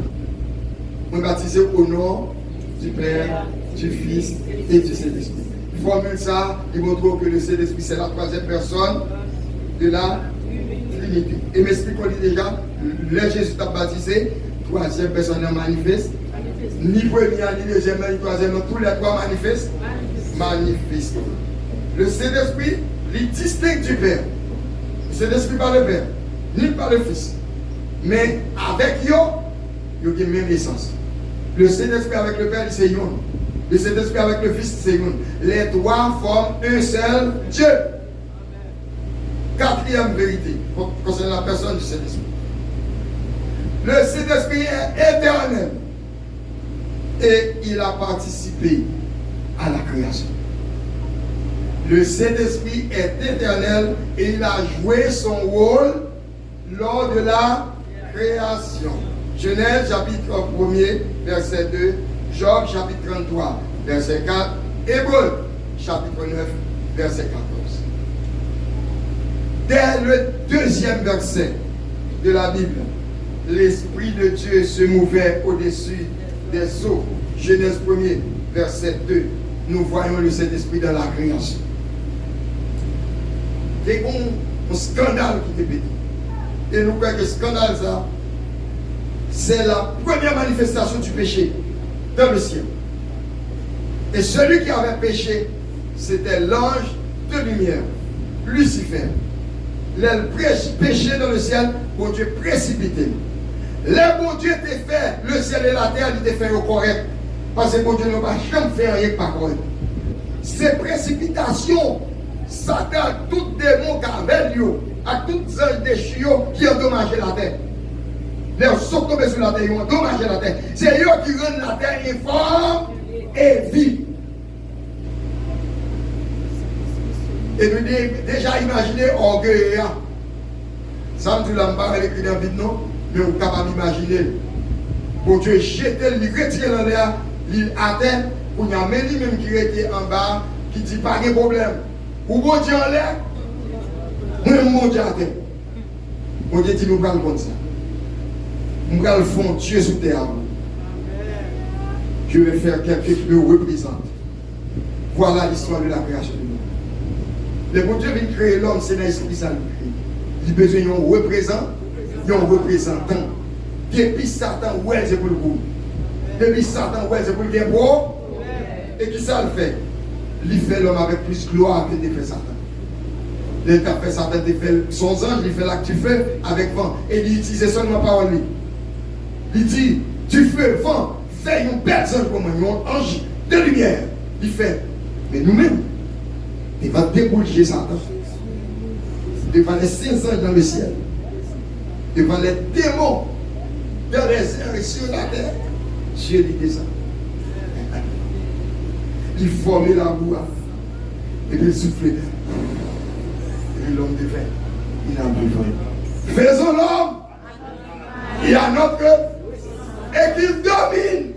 On est baptisé au nom du Père, du Fils et du Saint-Esprit. Formule ça, il montre que le Saint-Esprit c'est la troisième personne de la Trinité. Et m'explique qu'on dit déjà, le Jésus t'a baptisé, troisième personne manifeste. Ni premier, ni deuxième, ni troisième, tous les trois manifestent. Manifeste. Le Saint-Esprit, il distingue du Père. Le Saint-Esprit par le Père, ni par le Fils. Mais avec eux, ils ont la même essence. Le Saint-Esprit avec le Père, c'est yon. Le Saint-Esprit avec le Fils, c'est yon. Les trois forment un seul Dieu. Quatrième vérité, concernant la personne du Saint-Esprit. Le Saint-Esprit est éternel. Et il a participé à la création. Le Saint-Esprit est éternel et il a joué son rôle lors de la création. Genèse chapitre 1er, verset 2, Job chapitre 33, verset 4, Hébreux chapitre 9, verset 14. Dès le deuxième verset de la Bible, l'Esprit de Dieu se mouvait au-dessus des eaux. Genèse 1er, verset 2, nous voyons le Saint-Esprit dans la création. C'est un scandale qui était pété. Et nous croyons que ce scandale, ça, c'est la première manifestation du péché dans le ciel. Et celui qui avait péché, c'était l'ange de lumière, Lucifer. Le péché dans le ciel, bon Dieu précipité. Le bon Dieu était fait, le ciel et la terre, il était fait au correct. Parce que bon Dieu n'a pas jamais fait rien pas correct. Ces précipitations, Satan, tout démon qui avait lieu, à tous les anges déchus qui endommageaient la terre. Les sont tombés sur la terre, ils ont endommagé la terre. C'est eux qui rendent la terre informe et vie. Et nous déjà imaginé orgueil. Ça me dit là, je ne parle pas écrit dans vide, non? Mais on est capable d'imaginer. Bon Dieu, jeter, il retire dans l'air, il atteint, pour y a même lui-même qui était en bas, qui dit pas de problème. Ou bon Dieu en l'air, même mon Dieu atteint. Bon Dieu dit nous parlons comme ça. Nous allons faire Dieu sous terre. Je vais faire quelqu'un qui me représente. Voilà l'histoire de la création du monde. Le bon Dieu vient créer l'homme, c'est dans l'esprit ça le crée. Il a besoin d'un représentant. Depuis Satan, ouais, c'est pour le coup. Depuis Satan, ouais, c'est pour le bien beau. Et qui ça le fait? Il fait l'homme avec plus gloire que fait Satan. Il a fait Satan, il fait son ange, il fait là que tu fais avec vent. Et il utilise seulement parole lui. Il dit, tu fais vent, fais une personne comme un ange de lumière. Il fait, mais nous-mêmes, il va déboucher Satan. Devant les saints anges dans le ciel. Devant les démons dans les airs et sur la terre. Dieu dit descend. Il formait la boue. Et puis il soufflait. Et l'homme devint. Il a besoin. Faisons l'homme. Il y a notre. Et qu'il domine.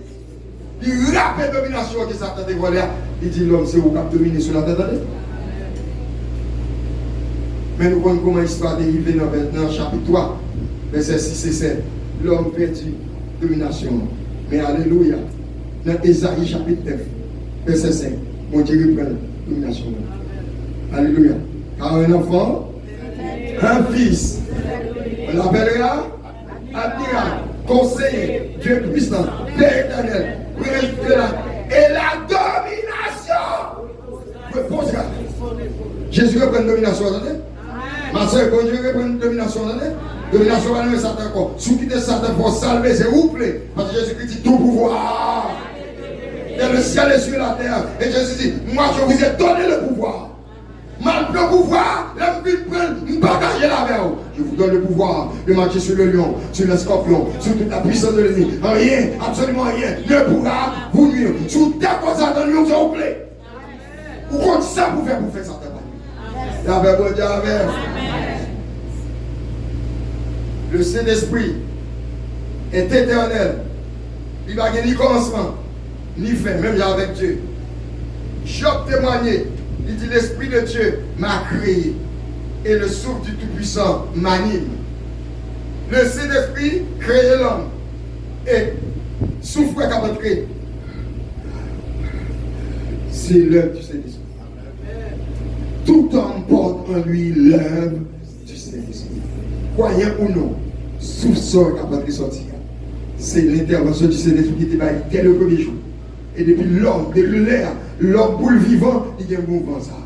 Il rappe la domination que Satan dévoilait. Il dit l'homme, c'est vous qui avez dominé sur la terre. Mais nous voyons comment l'histoire dérive dans le chapitre 3, verset 6 et 7. L'homme perdu domination. Mais alléluia. Dans Ésaïe chapitre 9, verset 5, mon Dieu reprend domination. Alléluia. Car un enfant, un fils, on l'appellera admirable, conseiller, Dieu puissant, Père éternel, prince de la et la domination. Réponse là. Jésus reprend domination, attendez. Ma soeur, quand Dieu reprend domination, attendez. Domination va nous Satan encore. Sous qui de Satan pour salver, c'est vous plaît. Parce que Jésus dit tout pouvoir. Dans le ciel et sur la terre. Et Jésus dit, moi je vous ai donné le pouvoir. Malgré le pouvoir, l'homme qui prend, nous bagager la verre. Je vous donne le pouvoir de marcher sur le lion, sur le scorpion, sur toute la puissance de l'ennemi. Rien, absolument rien, ne pourra vous nuire. Sous ta cause à donner, vous en plaît. Ou contre ça, vous faire Satan. La verre de Dieu avec. Le Saint-Esprit est éternel. Il va gagner ni commencement, ni fin, même avec Dieu. Job témoignait. Il dit l'Esprit de Dieu m'a créé et le souffle du Tout-Puissant m'anime. Le Saint-Esprit crée l'homme et souffle qu'à rentrer. C'est l'œuvre du Saint-Esprit. Tout homme porte en lui l'œuvre du Saint-Esprit. Croyant ou non, souffle sort qu'à rentrer sortir. C'est l'intervention du Saint-Esprit qui était baillée dès le premier jour. Et depuis l'homme, depuis l'air, l'homme boule vivant, il y a un mouvement ça.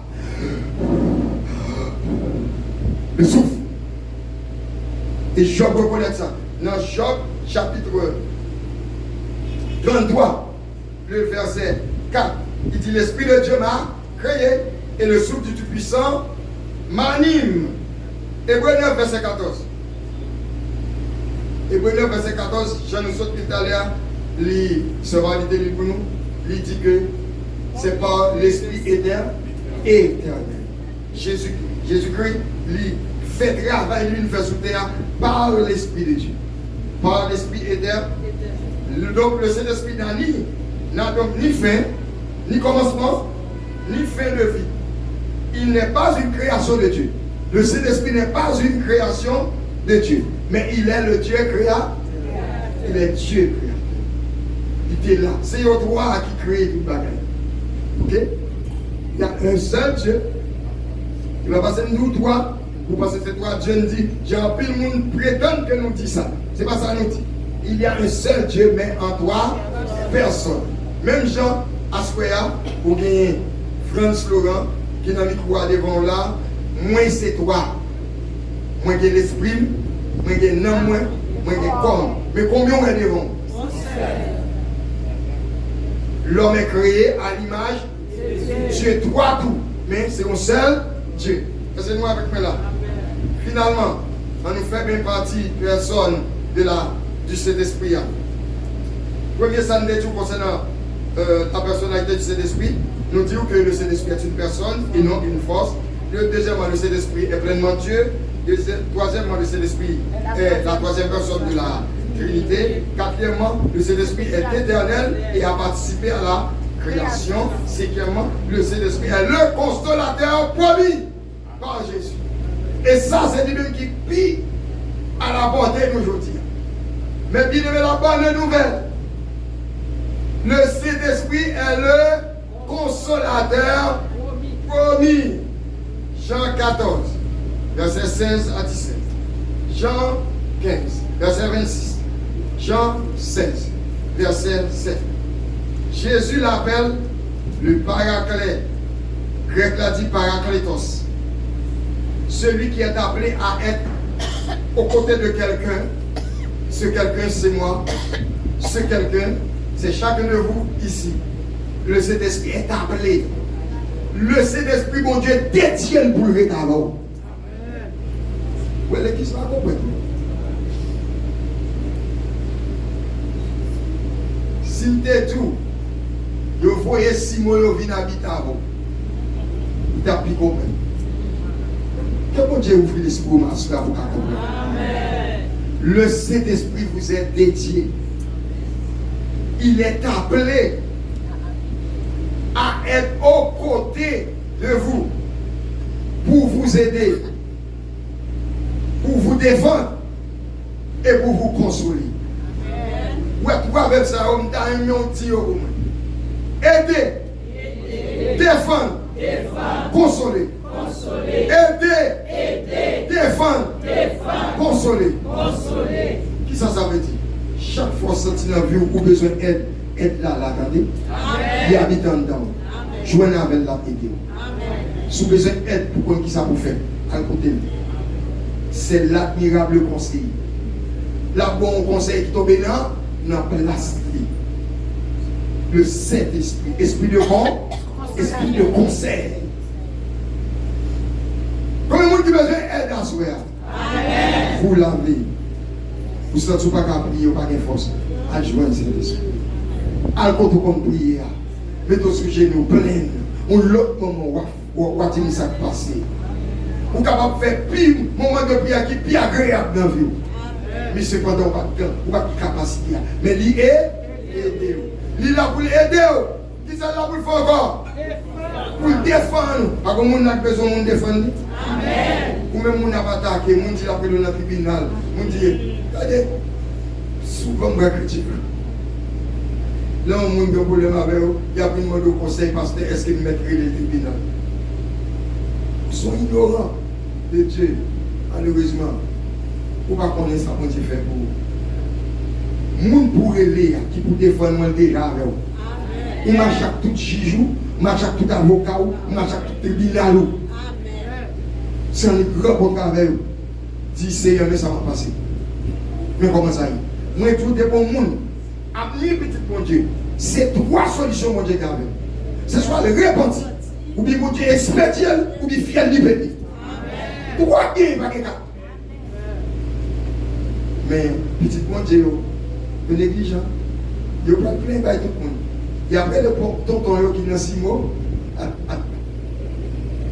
Le souffle. Et Job reconnaît ça. Dans Job, chapitre 33, le verset 4, il dit l'Esprit de Dieu m'a créé et le souffle du Tout-Puissant m'anime. Hébreux 9, verset 14. Hébreux 9, verset 14, je nous saute tout à l'heure, il sera l'idée pour nous. Il dit que c'est par l'esprit éternel éternel. Jésus-Christ, lui, fait travail, lui, fait sous terre par l'Esprit de Dieu. Par l'Esprit éternel. Donc, le Saint-Esprit n'a donc ni fin, ni commencement, ni fin de vie. Il n'est pas une création de Dieu. Le Saint-Esprit n'est pas une création de Dieu. Mais il est le Dieu créateur. Il est Dieu créateur. Il était là. C'est le droit qui crée tout le bagage. Ok? Il y a un seul Dieu. Il va passer nous droits. Vous pensez que c'est toi, Dieu nous dit, j'ai un pile monde prétend que nous dit ça. C'est pas ça nous dit. Il y a un seul Dieu, mais en toi, personne. Même Jean Asquea, ou bien France Laurent, qui est dans le micro devant là, moi c'est toi. Moi j'ai l'esprit, moi j'ai nom, moi j'ai corps. Mais combien on est devant? L'homme est créé à l'image de Dieu, toi tout. Mais c'est un seul Dieu. C'est nous avec moi là. Finalement, on nous fait bien partie personne du Saint-Esprit. Premier samedi concernant la personnalité du Saint-Esprit, nous disons que le Saint-Esprit est une personne et non une force. Deuxièmement, le Saint-Esprit est pleinement Dieu. Troisièmement, le Saint-Esprit est la troisième personne de la Trinité. Quatrièmement, le Saint-Esprit est éternel et a participé à la création. Cinquièmement, le Saint-Esprit est le consolateur promis par Jésus. Et ça, c'est lui-même qui plie à la portée d'aujourd'hui. Mais bien aimé, la bonne nouvelle, le Saint-Esprit est le consolateur promis. Jean 14, verset 16 à 17. Jean 15, verset 26. Jean 16, verset 7. Jésus l'appelle le Paraclet. Grec l'a dit Parakletos. Celui qui est appelé à être aux côtés de quelqu'un. Ce quelqu'un, c'est moi. Ce quelqu'un, c'est chacun de vous ici. Le Saint-Esprit est appelé. Le Saint-Esprit, mon Dieu, détient pour le rétablir. Vous voyez qui ça comprend? Si vous êtes tout, vous voyez si moi je viens habiter avant. Vous avez plus compris. Que bon Dieu ouvre l'esprit pour vous comprendre. Le Saint-Esprit vous est dédié. Il est appelé à être aux côtés de vous pour vous aider, pour vous défendre et pour vous consoler. Ouais, tu vois avec ça, on t'a un million aider, défendre, consoler. Aider, défendre, consoler. Qui ça veut dire? Chaque fois senti dans la vie où besoin d'aide, aide là, attendez. Il habite en dedans. Joignez avec la aider. Si vous avez besoin d'aide, pour qui ça vous fait? À côté. C'est l'admirable conseil. La bon conseil qui tombe là, nous appelle la cité. Le Saint-Esprit. Esprit de bon, esprit de conseil. Combien de monde qui a besoin d'aide à soi? Vous l'avez. Vous ne sentez pas qu'à prier, pas de force. À joindre cet esprit. À côté comme prier. Mettez sur genoux, plein. On l'autre moment, on va dire ça qui passe. Vous êtes capable de faire pire moment de prière qui est plus agréable dans la vie. Mais cependant, on va pas de capacité. Mais il est aider. Il est là pour aider. Qui ça là pour le faire encore? Pour le défendre. Parce que le monde a besoin de défendre. Ou même on n'a pas attaqué, on dit la dans le tribunal. On dit, regardez, souvent on va critiquer. Là, on a un problème avec eux, il y a une demande au conseil parce que est-ce qu'ils mettraient le tribunal? Ils sont ignorants de Dieu, malheureusement. Pour ne pas connaître ça, on dit fait pour vous. Moun pour aller, qui pour défendre moi déjà avec vous. Il marche à tout jijou, il marche à tout avocat, il marche à tout tribunal. C'est un grand contrat avec vous. Dis Seigneur, mais ça va passer. Mais comment ça y est? Moi, tout dépend du monde. Amenez petit mon Dieu. C'est trois solutions, mon Dieu, qui avait. Ce soit le repentir, ou bien mon Dieu expédiel, ou bien fier liberté. Trois gains, pas de cas. Mais petit mon Dieu, le négligent, il n'y a pas plein de tout le monde. Il y a plein de tonton qui est dans 6 mois.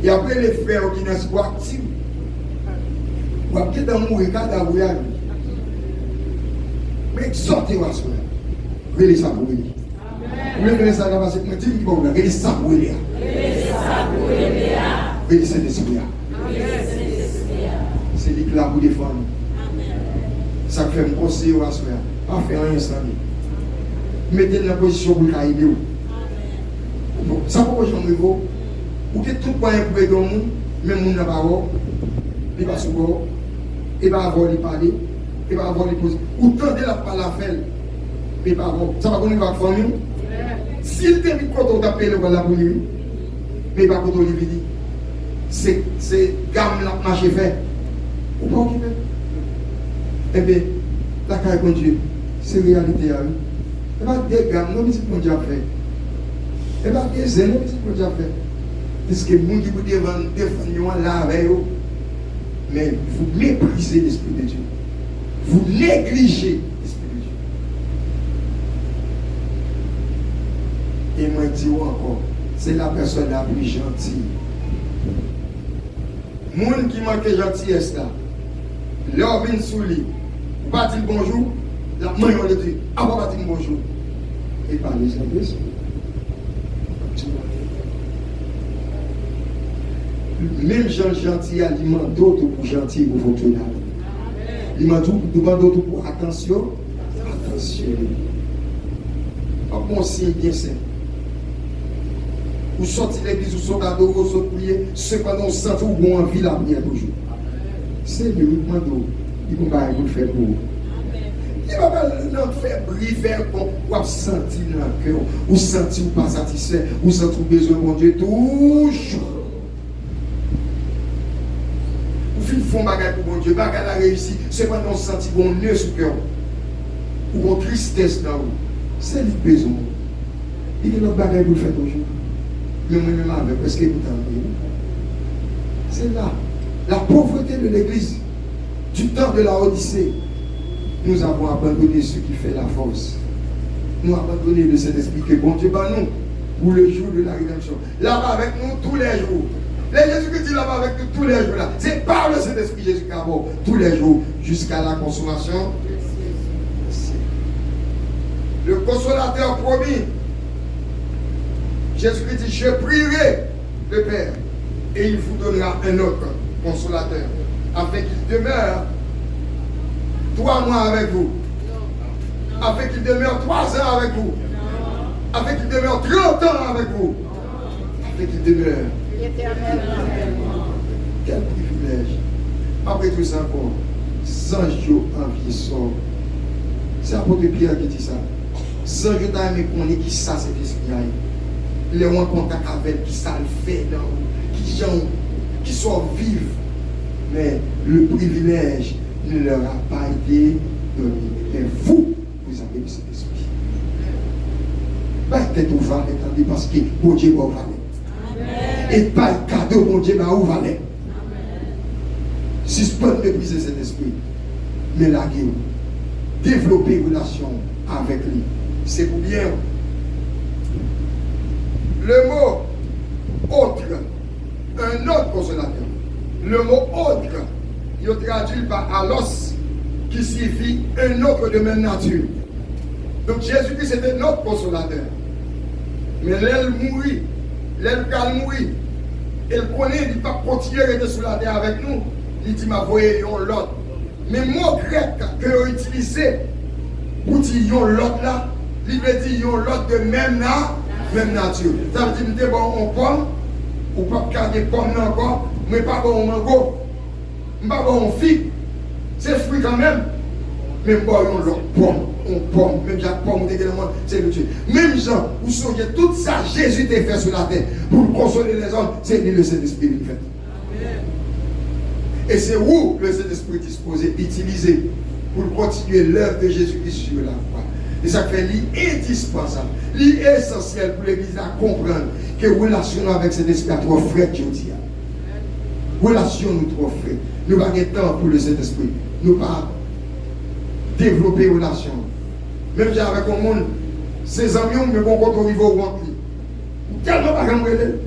Et après les frères qui naissent pour actifs. Ou après dans mourir cadavre. Mais exhortez-vous à cela. Relez ça pour lui. Vous voulez ça parce que je dis que vous relez ça pour lui. Relez cet esprit. C'est lui qui l'a pour défendre. Ça fait un conseil à cela. Pas faire rien sans lui. Mettez dans la position pour le aider. Ça pour que j'en vous. Ou que tout point pour aider nous, même nous n'a pas il va se voir, il va avoir les parler, il va avoir les poser. Ou tendez la parole à faire, mais pas bon. Ça va qu'on va faire mieux. S'il te dit quand on t'appelle, on va la bouillir, mais pas quand on lui dit. C'est gamme la marche fait. Ou pas occuper. Eh bien, la carrière de Dieu, c'est réalité. Et bien, des gammes, non, mais c'est ce qu'on a fait. Et bien, des ailes, non, mais c'est ce qu'on a fait. Parce que les gens qui vous défendent là avec eux, mais vous méprisez l'Esprit de Dieu. Vous négligez l'Esprit de Dieu. Et moi, je dis encore, c'est la personne la plus gentille. Les gens qui manquent gentillesse là, leur vient sous lui, vous pas dire bonjour, la main on le dit, ah, vous pas dire bonjour. Et par les gens, même gens gentils alimentent d'autres pour gentil pour fonctionner. Ils demandent d'autres pour attention. Attention. Pas bon signe bien simple. Vous sortez l'église, vous sortez à dos, vous sortez prier, cependant vous sentez ou bon envie la prière toujours. C'est le mouvement d'eau. Il ne peut pas vous faire pour vous. Il ne va pas nous faire briver comme vous sentez dans le cœur, vous sentez ou pas satisfait, vous sentez besoin de mon Dieu toujours. Vous font bagarre pour mon Dieu, bagarre a réussi, cependant vous sentez bon nœud sous le cœur, ou bon tristesse dans vous. C'est le besoin. Il y a notre bagarre pour le faire toujours. Mais moi-même avec, parce que vous t'en c'est là. La pauvreté de l'église, du temps de la Odyssée, nous avons abandonné ce qui fait la force. Nous avons abandonné le Saint-Esprit que bon Dieu bat nous pour le jour de la rédemption. Là-bas avec nous tous les jours. Les Jésus-Christ est là-bas avec nous tous les jours. Là. C'est par le Saint-Esprit Jésus qui a bon tous les jours jusqu'à la consommation. Le consolateur promis. Jésus-Christ dit, je prierai le Père et il vous donnera un autre consolateur afin qu'il demeure 3 mois avec vous, afin qu'il demeure 3 ans avec vous, afin qu'il demeure 30 ans avec vous, afin qu'il demeure éternellement. Quel privilège. Après tout ça encore, 100 jours en vie sort. C'est l'apôtre Pierre qui dit ça. 100 jours dans mes connaît qui ça cet esprit. Les gens en contact avec qui ça le fait dans vous, qui sont vifs. Mais le privilège ne leur a pas été donné. Mais vous avez eu cet esprit. Peut-être vous valez, parce que mon Dieu va vous valer. Et pas le cadeau, mon Dieu va vous valer. Si je peux mépriser cet esprit, mais la guerre, développer une relation avec lui, c'est pour bien. Le mot autre, un autre consolateur. Le mot autre, il est traduit par alos, qui signifie un autre de même nature. Donc Jésus-Christ c'était notre consolateur. Mais l'aile mourit, l'aile calme mourit. Elle connaît, il ne peut pas continuer à rester sur la terre avec nous. Il dit, ma voyez, l'autre. Mais le mot grec que vous utilisez pour dire l'autre là, il veut dire l'autre de même nature. Ça veut dire, bon, on pomme, ou pas garder pomme encore, mais pas bon mango, pas bon figue. C'est fruit quand même. Mais bon, on pomme, même Jacques pomme, c'est le Dieu. Même Jean, vous sauriez tout ça, Jésus t'a fait sur la terre pour consoler les hommes, c'est lui le Saint-Esprit qui fait. Et c'est où le Saint-Esprit est disposé, utilisé pour continuer l'œuvre de Jésus-Christ sur la croix. Et ça fait l'indispensable, l'essentiel pour l'Église à comprendre que relation avec cet esprit a trop frais, je dis. Relation nous trop frais. Nous n'avons pas de temps pour le Saint-Esprit. Nous n'avons pas développer une relation. Même si avec un monde, ses amis, mais bon, quand on arrive au rempli. Tellement pas comme elle.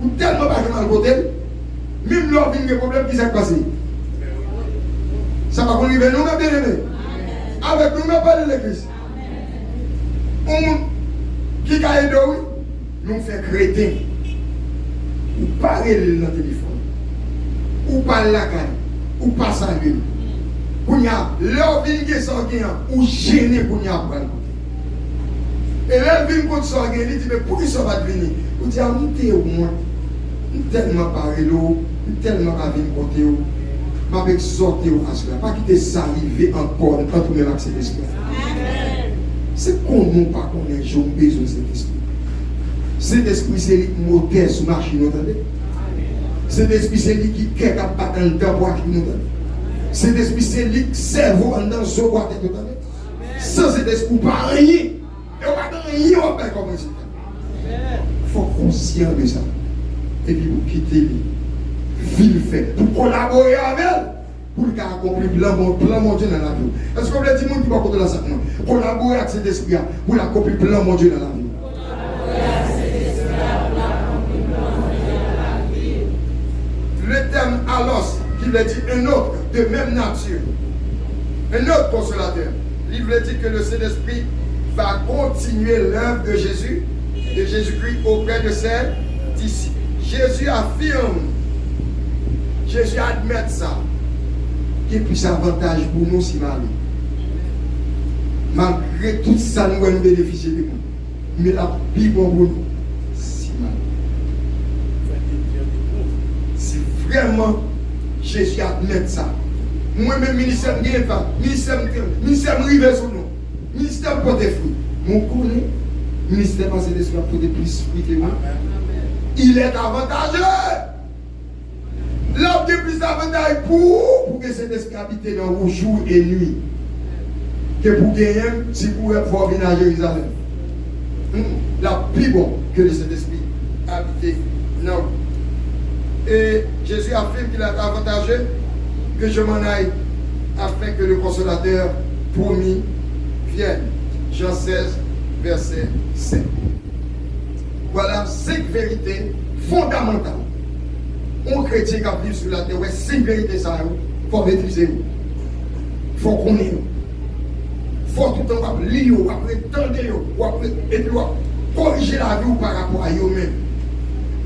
ou tellement pas mal côté, même leur vient des problèmes qui s'est passé. Ça va qu'on arrive nous, bien aimé. Avec nous, même pas de l'église. On qui a aidé, nous fait crétin. Ou parler dans le téléphone. Ou parler la caille. Ou pas saluer. Pour y a leur vie qui est sortie, ou gêné pour y avoir. Et là, elle vient contre ça, elle dit, mais pourquoi ça va venir? Vous dites, ah, nous sommes au moins, nous tellement parlé l'eau, nous tellement pas venir côté où, je vais exhorter à cela, pas quitter ça arriver encore entre nous avec cet esprit. C'est qu'on nous pas qu'on ait besoin de cet esprit. Cet esprit, c'est le moteur sur la machine, vous entendez? Cet esprit, c'est lui qui est capable de battre dans le temps pour nous entendez? Cet esprit, c'est lui qui cerveau dans ce boîte, vous entendez? Sans cet esprit, pas rien. Et on va dans rien, on va comme ça. Il faut être conscient de ça. Et puis vous quittez lui. Ville fait. Pour collaborer avec elle. Pour qu'il accomplisse le plan mon Dieu dans la vie. Est-ce que vous voulez dire que vous ne pouvez pas côté de ça? Collaborer avec cet esprit pour l'accomplir le plan mon Dieu dans la vie. Le terme alos, qui veut dire un autre de même nature. Un autre consolateur. Il veut dire que le Saint-Esprit va continuer l'œuvre de Jésus-Christ auprès de ses disciples. Jésus affirme, Jésus admet ça, qu'il y ait plus avantage pour nous si mal. Malgré tout ça, nous allons bénéficier de nous. Mais la plus bon pour nous, si mal. Si vraiment Jésus admet ça, moi-même, ministère de Dieu, ministère rivé sur nous. Ministère pour des fruits. Mon collègue, ministère pensé des fruits pour des plus fruits que moi. Il est avantageux. L'homme qui plus avantage pour que cet esprit habite dans vos jours et nuits. Que pour gagner, si vous pouvez pouvoir venir à Jérusalem. La plus bon que cet esprit habite. Non. Et Jésus affirme qu'il est avantageux que je m'en aille afin que le consolateur promis vienne. Jean 16, verset 5. Voilà 5 vérités fondamentales. Un chrétien qui a vécu sur la terre, 5 vérités, ça, il faut maîtriser. Il faut connaître. Il faut tout le temps lire, après tendre, et puis corriger la vie par rapport à eux-mêmes.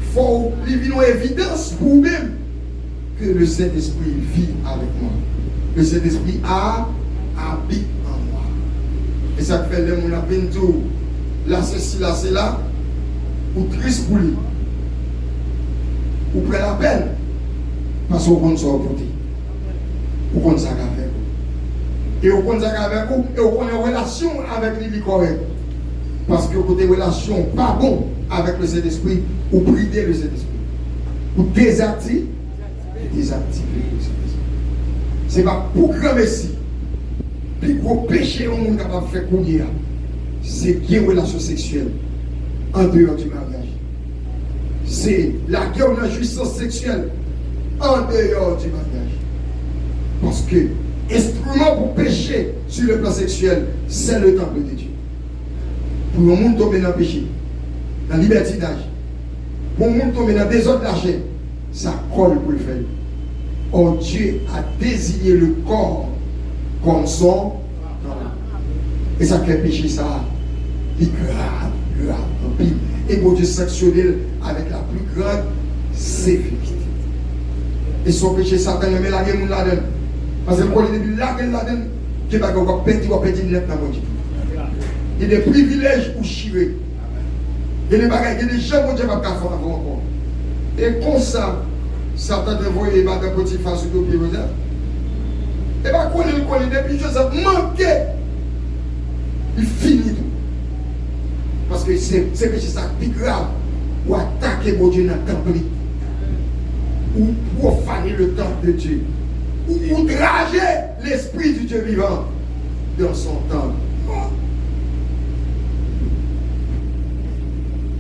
Il faut vivre une évidence pour vous-même que le Saint-Esprit vit avec moi. Le Saint-Esprit habite en moi. Et ça fait le monde à peine tout. Là, ceci, là, c'est là. Ou triste pour lui. Ou prend la peine. Parce qu'on compte ça au côté. Ou compte ça avec vous. Et on compte ça avec vous. Et on compte une relation avec lui correct. Parce que côté relation pas bon avec le Saint-Esprit, ou brider le Saint-Esprit. Ou désactiver le Saint-Esprit. C'est pas pour grand messie. Puis gros péché au monde capable de faire courir. C'est qu'il y a une relation sexuelle en dehors du mariage. C'est la guerre de la jouissance sexuelle en dehors du mariage. Parce que l'instrument pour pécher sur le plan sexuel, c'est le temple de Dieu. Pour le monde tomber dans le péché, dans le libertinage, pour le monde tomber dans le désordre d'argent, ça colle pour le faire. Or Dieu a désigné le corps comme son corps. Et ça fait pécher ça. Il grave. Et mon Dieu sanctionne avec la plus grande sévérité. Et son péché, Satan met la gueule là-dedans. Parce que quand il dit la gueule là-dedans, il va perdre net dans mon Dieu. Il y a des privilèges pour chirer. Il y a des bagages, il y a des gens qui ne peuvent pas faire encore. Et comme ça, Satan te voit les bagages petits face au pied. Et bien, quand il connaît, depuis Joseph manqué, il finit tout. Parce que c'est péché ça plus grave. Ou attaquer mon Dieu dans le temple. Ou profaner le temple de Dieu. Ou outrager l'esprit du Dieu vivant dans son temple.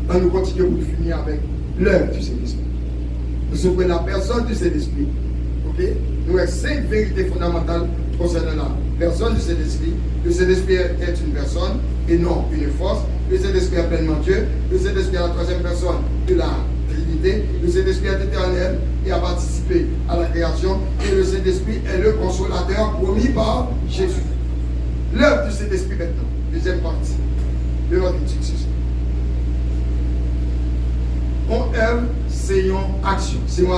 On nous continue pour finir avec l'œuvre du Saint-Esprit. Nous sommes la personne du Saint-Esprit. Ok? Nous avons 5 vérités fondamentales concernant la personne du Saint-Esprit. Le Saint-Esprit est une personne et non une force. Le Saint-Esprit est pleinement Dieu. Le Saint-Esprit est la troisième personne de la Trinité. Trinité. Le Saint-Esprit est éternel et a participé à la création. Et le Saint-Esprit est le consolateur promis par Jésus. L'œuvre du Saint-Esprit maintenant, deuxième partie de notre étude. On œuvre, c'est une action, c'est une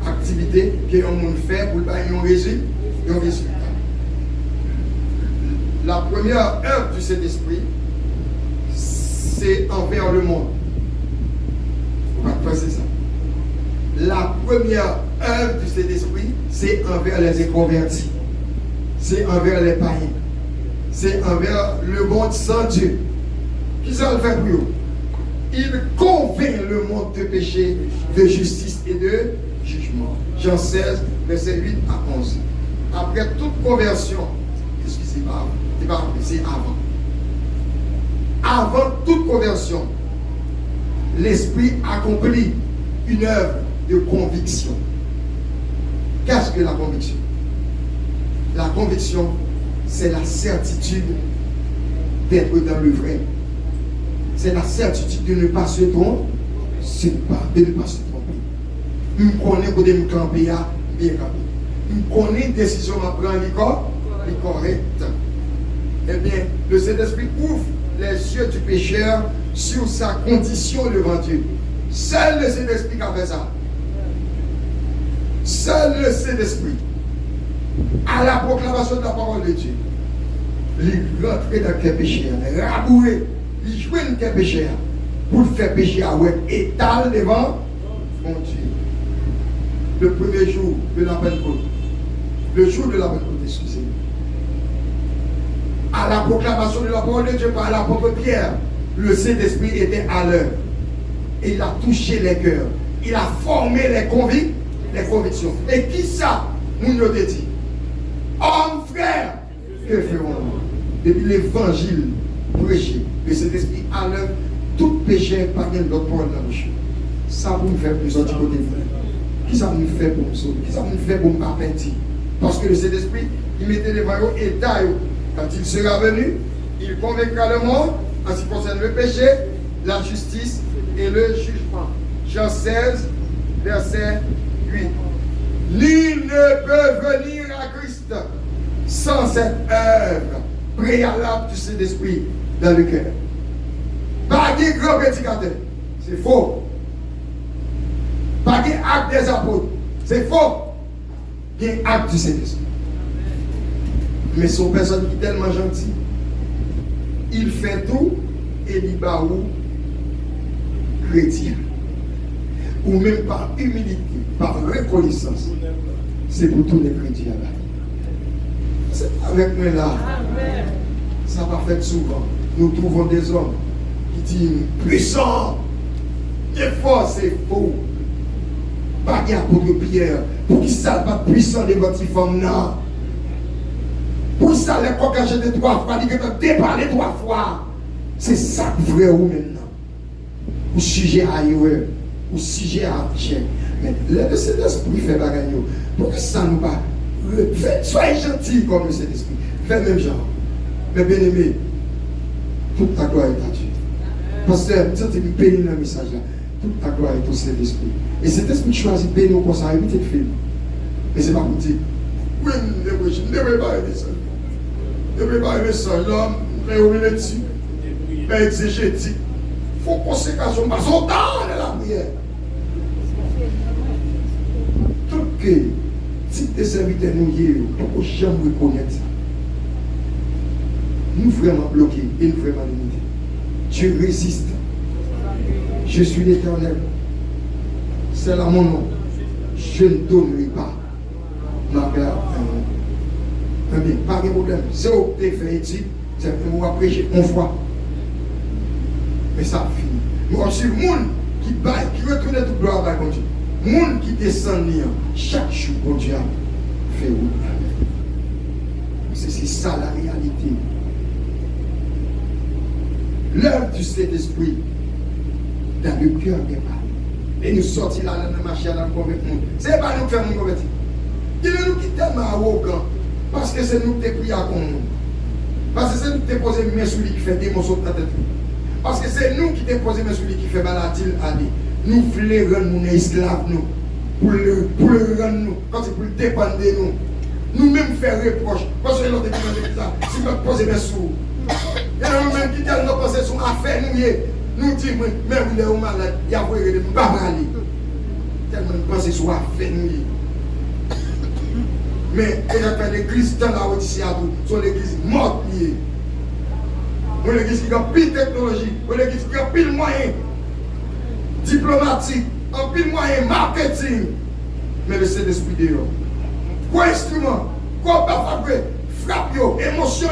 activité que l'on fait pour un résultat. La première œuvre du Saint-Esprit, c'est envers le monde. On va passer ça. La première œuvre du Saint-Esprit, c'est envers les inconvertis. C'est envers les païens. C'est envers le monde sans Dieu. Qui ça le fait pour eux? Il convainc le monde de péché, de justice et de jugement. Jean 16, verset 8 à 11. Après toute conversion, excusez-moi, c'est avant. Avant toute conversion, l'Esprit accomplit une œuvre de conviction. Qu'est-ce que la conviction? La conviction, c'est la certitude d'être dans le vrai. C'est la certitude de ne pas se tromper. De ne pas se tromper. Nous connaissons que nous camper bien campé. Nous connaissons décision à prendre les correcte. Eh bien, le Saint-Esprit ouvre les yeux du pécheur sur sa condition devant Dieu. Seul le Saint-Esprit qui a fait ça. Seul le Saint-Esprit, à la proclamation de la parole de Dieu, il rentre dans le péché, raboué, il joue une péché pour le faire pécher à ouais, étale devant mon Dieu. Le premier jour de la Pentecôte, le jour de la Pentecôte, excusez-moi, à la proclamation de la parole de Dieu par l'apôtre Pierre, le Saint-Esprit était à l'heure. Et il a touché les cœurs. Il a formé les convictions. Et qui ça, nous nous dit? Homme, frère, que ferons-nous? Depuis l'évangile prêché, le Saint-Esprit à l'œuvre, tout péché par d'autres paroles dans le bouche. Ça vous nous fait plus du côté de vous. Qui ça nous fait pour nous sauver? Qui ça nous fait pour nous pas mentir? Parce que le Saint-Esprit, il mettait les voyants et taille. Quand il sera venu, il convaincra le monde en ce qui concerne le péché, la justice et le jugement. Jean 16, verset 8. Nul ne peut venir à Christ sans cette œuvre préalable du Saint-Esprit dans le cœur. Pas de grand prédicateur, c'est faux. Pas de acte des apôtres, c'est faux. Il y a un acte du Saint-Esprit. Mais son personne qui est tellement gentil, il fait tout et il bat où chrétien. Ou même par humilité, par reconnaissance. C'est pour tous les chrétiens là. C'est avec moi là. Ça va faire souvent. Nous trouvons des hommes qui disent puissant, et fort, c'est faux. Pas qu'il y a pour Pierre, pour qu'il ne soit pas puissant de votre femme, non. Pour ça, les coqs achètent 3 fois, ils ont déparlé 3 fois. C'est ça que vrai ou maintenant. Ou sujet à ailleurs, ou sujet à cher. Mais le Saint-Esprit fait bagaille. Pourquoi ça nous pas? Soyez gentils comme le Saint-Esprit. Faites même genre. Mais bien aimé, toute ta gloire est à Dieu. Pasteur, tu sais, bénis le message là. Toute ta gloire est au Saint-Esprit. Et cet esprit choisit de bénir comme ça, évitez de faire. Mais c'est pas pour dire. Oui, ne devez pas aimer ça. Ne devez pas aimer ça. L'homme, réunir dessus. Mais exégétique. Il faut consécration. Pas son temps de la prière. Tout que, si tes serviteurs nous y est, pourquoi jamais reconnaître ça? Nous vraiment bloqués et nous vraiment limités. Dieu résiste. Je suis l'Éternel. C'est là mon nom. Je ne donnerai pas ma gloire. Mais pas de problème. C'est où tu fait éthique, c'est que nous allons prêcher une fois. Mais ça finit. Nous avons sur le monde qui baille, qui retourne toute gloire à Dieu. Le monde qui descend chaque jour, bon Dieu, fait où? C'est ça la réalité. L'œuvre du Saint-Esprit dans le cœur des parents. Et nous sortir là dans le marché, dans le convaincre. Ce n'est pas nous qui faisons nous convertir. Il est nous qui sommes arrogants. Parce que c'est nous qui sommes priés à nous. Parce que c'est nous qui sommes posé main sur lui qui fait des morceaux de la tête. Parce que c'est nous qui sommes posé main sur lui qui fait maladie à lui. nous voulons rendre nous esclaves, nous, pour le rendre nous, quand c'est pour le dépendre de nous. Nous-mêmes faire reproche, parce que l'autre dit ça, si nous posons des sous. Et nous-mêmes qui disons nos pensées sont affaires, nous disons, mais vous êtes malade, il y a nous pas mal. Tellement nous pensons sont affaires, mais on a fait l'église dans la Odyssée, sur l'église morte liée. On l'église qui a pile technologie, on l'église qui a pile moyen diplomatique, en pile moyen marketing. Mais le Saint-Esprit de Dieu. Quoi instrument, quoi pas fabriqué, frappe yo, émotion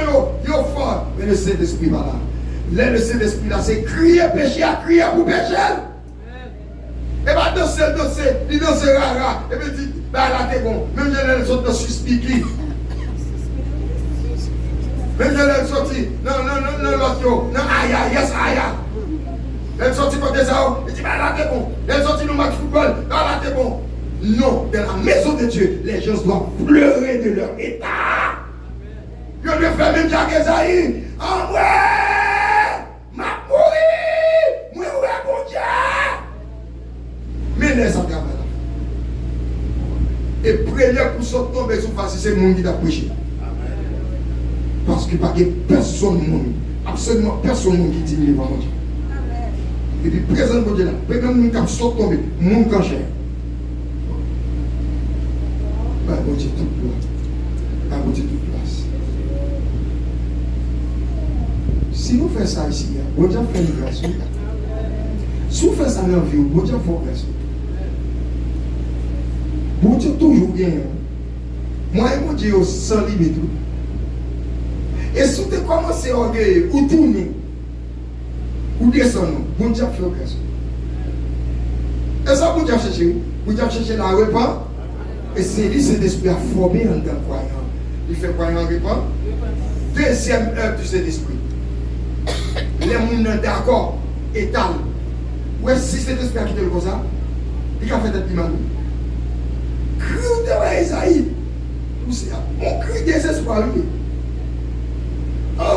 yo fort. Mais le Saint-Esprit va là. Le Saint-Esprit là, c'est crier péché à crier pour péché. Et bien danser, il danse rara. Et puis dit, bah là t'es bon. Même je l'ai sorti dans suspiki. Même je l'ai sorti, non, l'autre yo, non, aïe, yes, aïe. Elle sorti pour des arts, il dit, bah là t'es bon. Elle sorti le match football, là t'es bon. Non, dans la maison de Dieu, les gens doivent pleurer de leur état. Je dois faire même Jacques Esaïe. Ah ouais, m'a mouru, moi ouais mon Dieu. Mais les enfants, et première pour sortir tomber sur face, c'est le monde qui t'a prêché. Parce que pas personne monde, absolument personne qui dit devant mon Dieu. Et puis présent mon Dieu là, même nous qui sortent tomber, monde quand cher. Pas bon Dieu toute place. Pas bon Dieu toute place. Si nous faisons ça ici, bon Dieu fait une grâce. Si nous faisons ça dans la vie, bon Dieu fait une grâce. Bon Dieu toujours bien. Moi et mon Dieu sans limite. Et si tu commences à orgueiller, ou tourner, ou descendre, bon Dieu fait une grâce. Et ça, bon Dieu cherche. Bon Dieu cherche la repas. Et c'est lui, cet esprit a formé en tant croyant. Il fait croyant en répand. Deuxième œuvre du Saint-Esprit. Les gens d'accord, étalent. Ouais, si cet esprit a quitté le comme ça, il a fait un petit manou. Crie de Esaïe. On crie désespoir. Ah,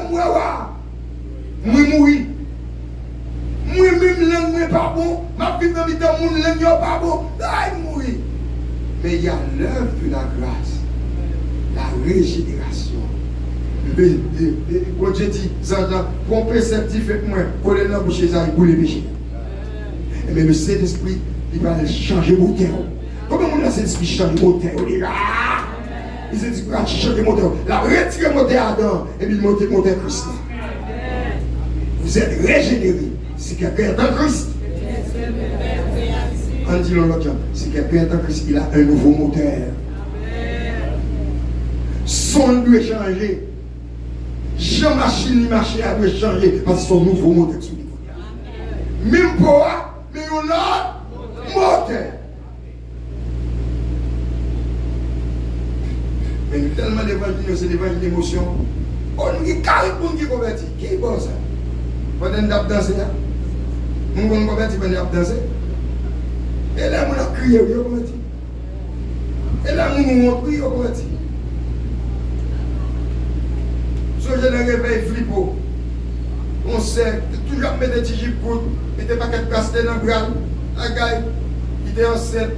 moi, mourir. Moi-même, moi, pas bon. Ma vie, ma vie, mon langue, pas bon. Ah, mourir. Mais il y a l'œuvre de la grâce, la régénération. Quand je dis, pour perceptif fait moi, pour les langues chez eux, pour les péchés. Mais le Saint-Esprit, il va changer mon terre. Comment le Saint-Esprit change mon terre? Il se dit, il va changer mon terre. Il va retirer mon terre Adam et puis monter mon terre Christ. Vous êtes régénérés. Si quelqu'un est en Christ. On dit l'autre, si quelqu'un est en Christ, il a un nouveau moteur. Son doit changer. Jean machine ni marché a doit changer parce que son nouveau moteur. Même pas, mais on a moteur. Mais tellement d'évangile, c'est l'évangile d'émotion. On nous dit carré pour nous convertir. Qui est bon ça? Pendant qu'on a dansé, nous avons converti pendant qu'on a dansé. Et là, on a crié, on a converti. Et là, on a prié, on a converti. Ce que je réveille flippo. On sait, toujours mettre des petits pour mettre des paquets de casse dans le bras. La gaille, il était enceinte,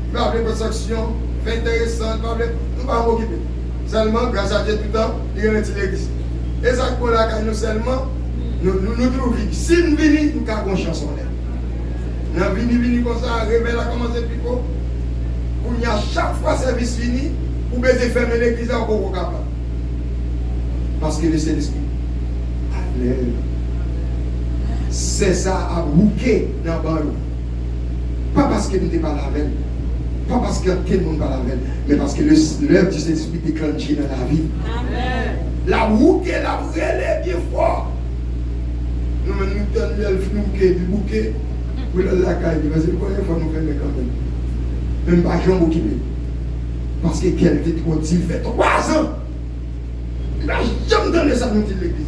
il va appeler pour sanction, fait intéressant, nous ne pas m'occuper. Seulement, grâce à Dieu tout le temps, il y a une petite église. Et ça, pour la gaille, nous seulement, nous trouvons. Si nous venons, nous avons chance en l'air. Nous avons venu comme ça, réveil a commencé plus tôt. Pour y a chaque fois service fini, pour baiser fermer l'église encore capable. Parce que le Saint-Esprit. Alléluia. C'est ça à bouquer dans le banc. Pas parce que nous n'étions pas la veille. Pas parce que tout le monde pas la veille. Mais parce que l'œuvre du Saint-Esprit déclenché dans la vie. Amen. La bouquet, la vrelle bien fort. Nous donnons le bouquet. Pour la caille, parce que la première fois nous faisons quand même. Même pas Jean occupé. Parce que quel était trop il fait 3 ans. Il n'a jamais donné ça dans l'église.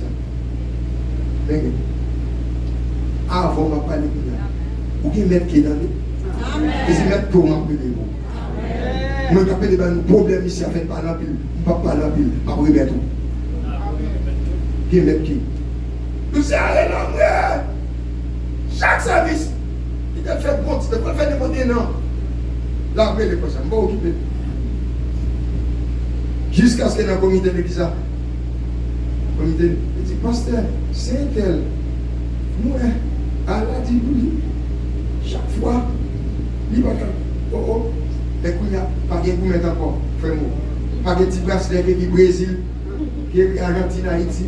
Avant, on va parler de ça. Ou qui mettre qui est dans nous. Et c'est mettre pour m'appeler vous. Moi, je vais nous problème ici, à faire par la pile. Je ne vais pas parler la pile. Après, je vais tout. Qui mettre qui? Nous sommes allés dans le chaque service. Il a fait bon, il a fait demander non. Là, mais les personnes, je vais m'occuper. Jusqu'à ce que dans le comité de l'église, le comité, il dit, pasteur, c'est un tel. Nous, Allah dit oui. Chaque fois, il va dire, oh, et qu'il n'y a pas de pour mettre encore, frère. Pas de petit bracelet qui est Brésil, qui est Argentine, Haïti.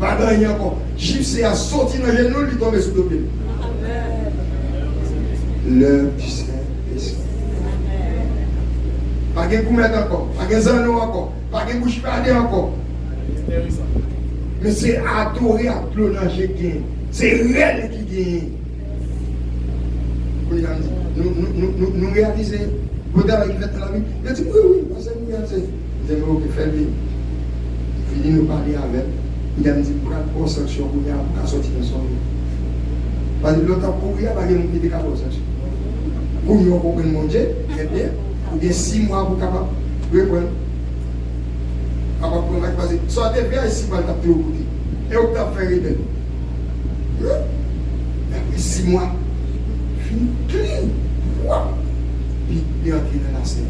Pas de rien encore. Gypsy a sorti dans le genou, il tombe sous le pied. L'œuvre du Saint-Esprit. Pas de pour mettre encore, pas de zano encore, pas de bouche pardée encore. Mais c'est adorer à plonger qui gagne. C'est réel qui gagne. Nous réalisons, vous avez fait la vie. Il dit oui, parce que nous réalisons. Il dit, ok, fais-le. Fini nous parler avec. Il a dit, prends une construction pour sortir de son vie. Parce que l'autre pour il y a pas de monde qui est capable de sortir. Pour nous comprendre mon Dieu, très bien. Il y a 6 mois pour capable de reprendre. Capable de prendre, parce que sortez vers ici, pour le taper au côté. Et on t'a fait rebelle. Après 6 mois, fini clean. Puis il est entré dans la scène.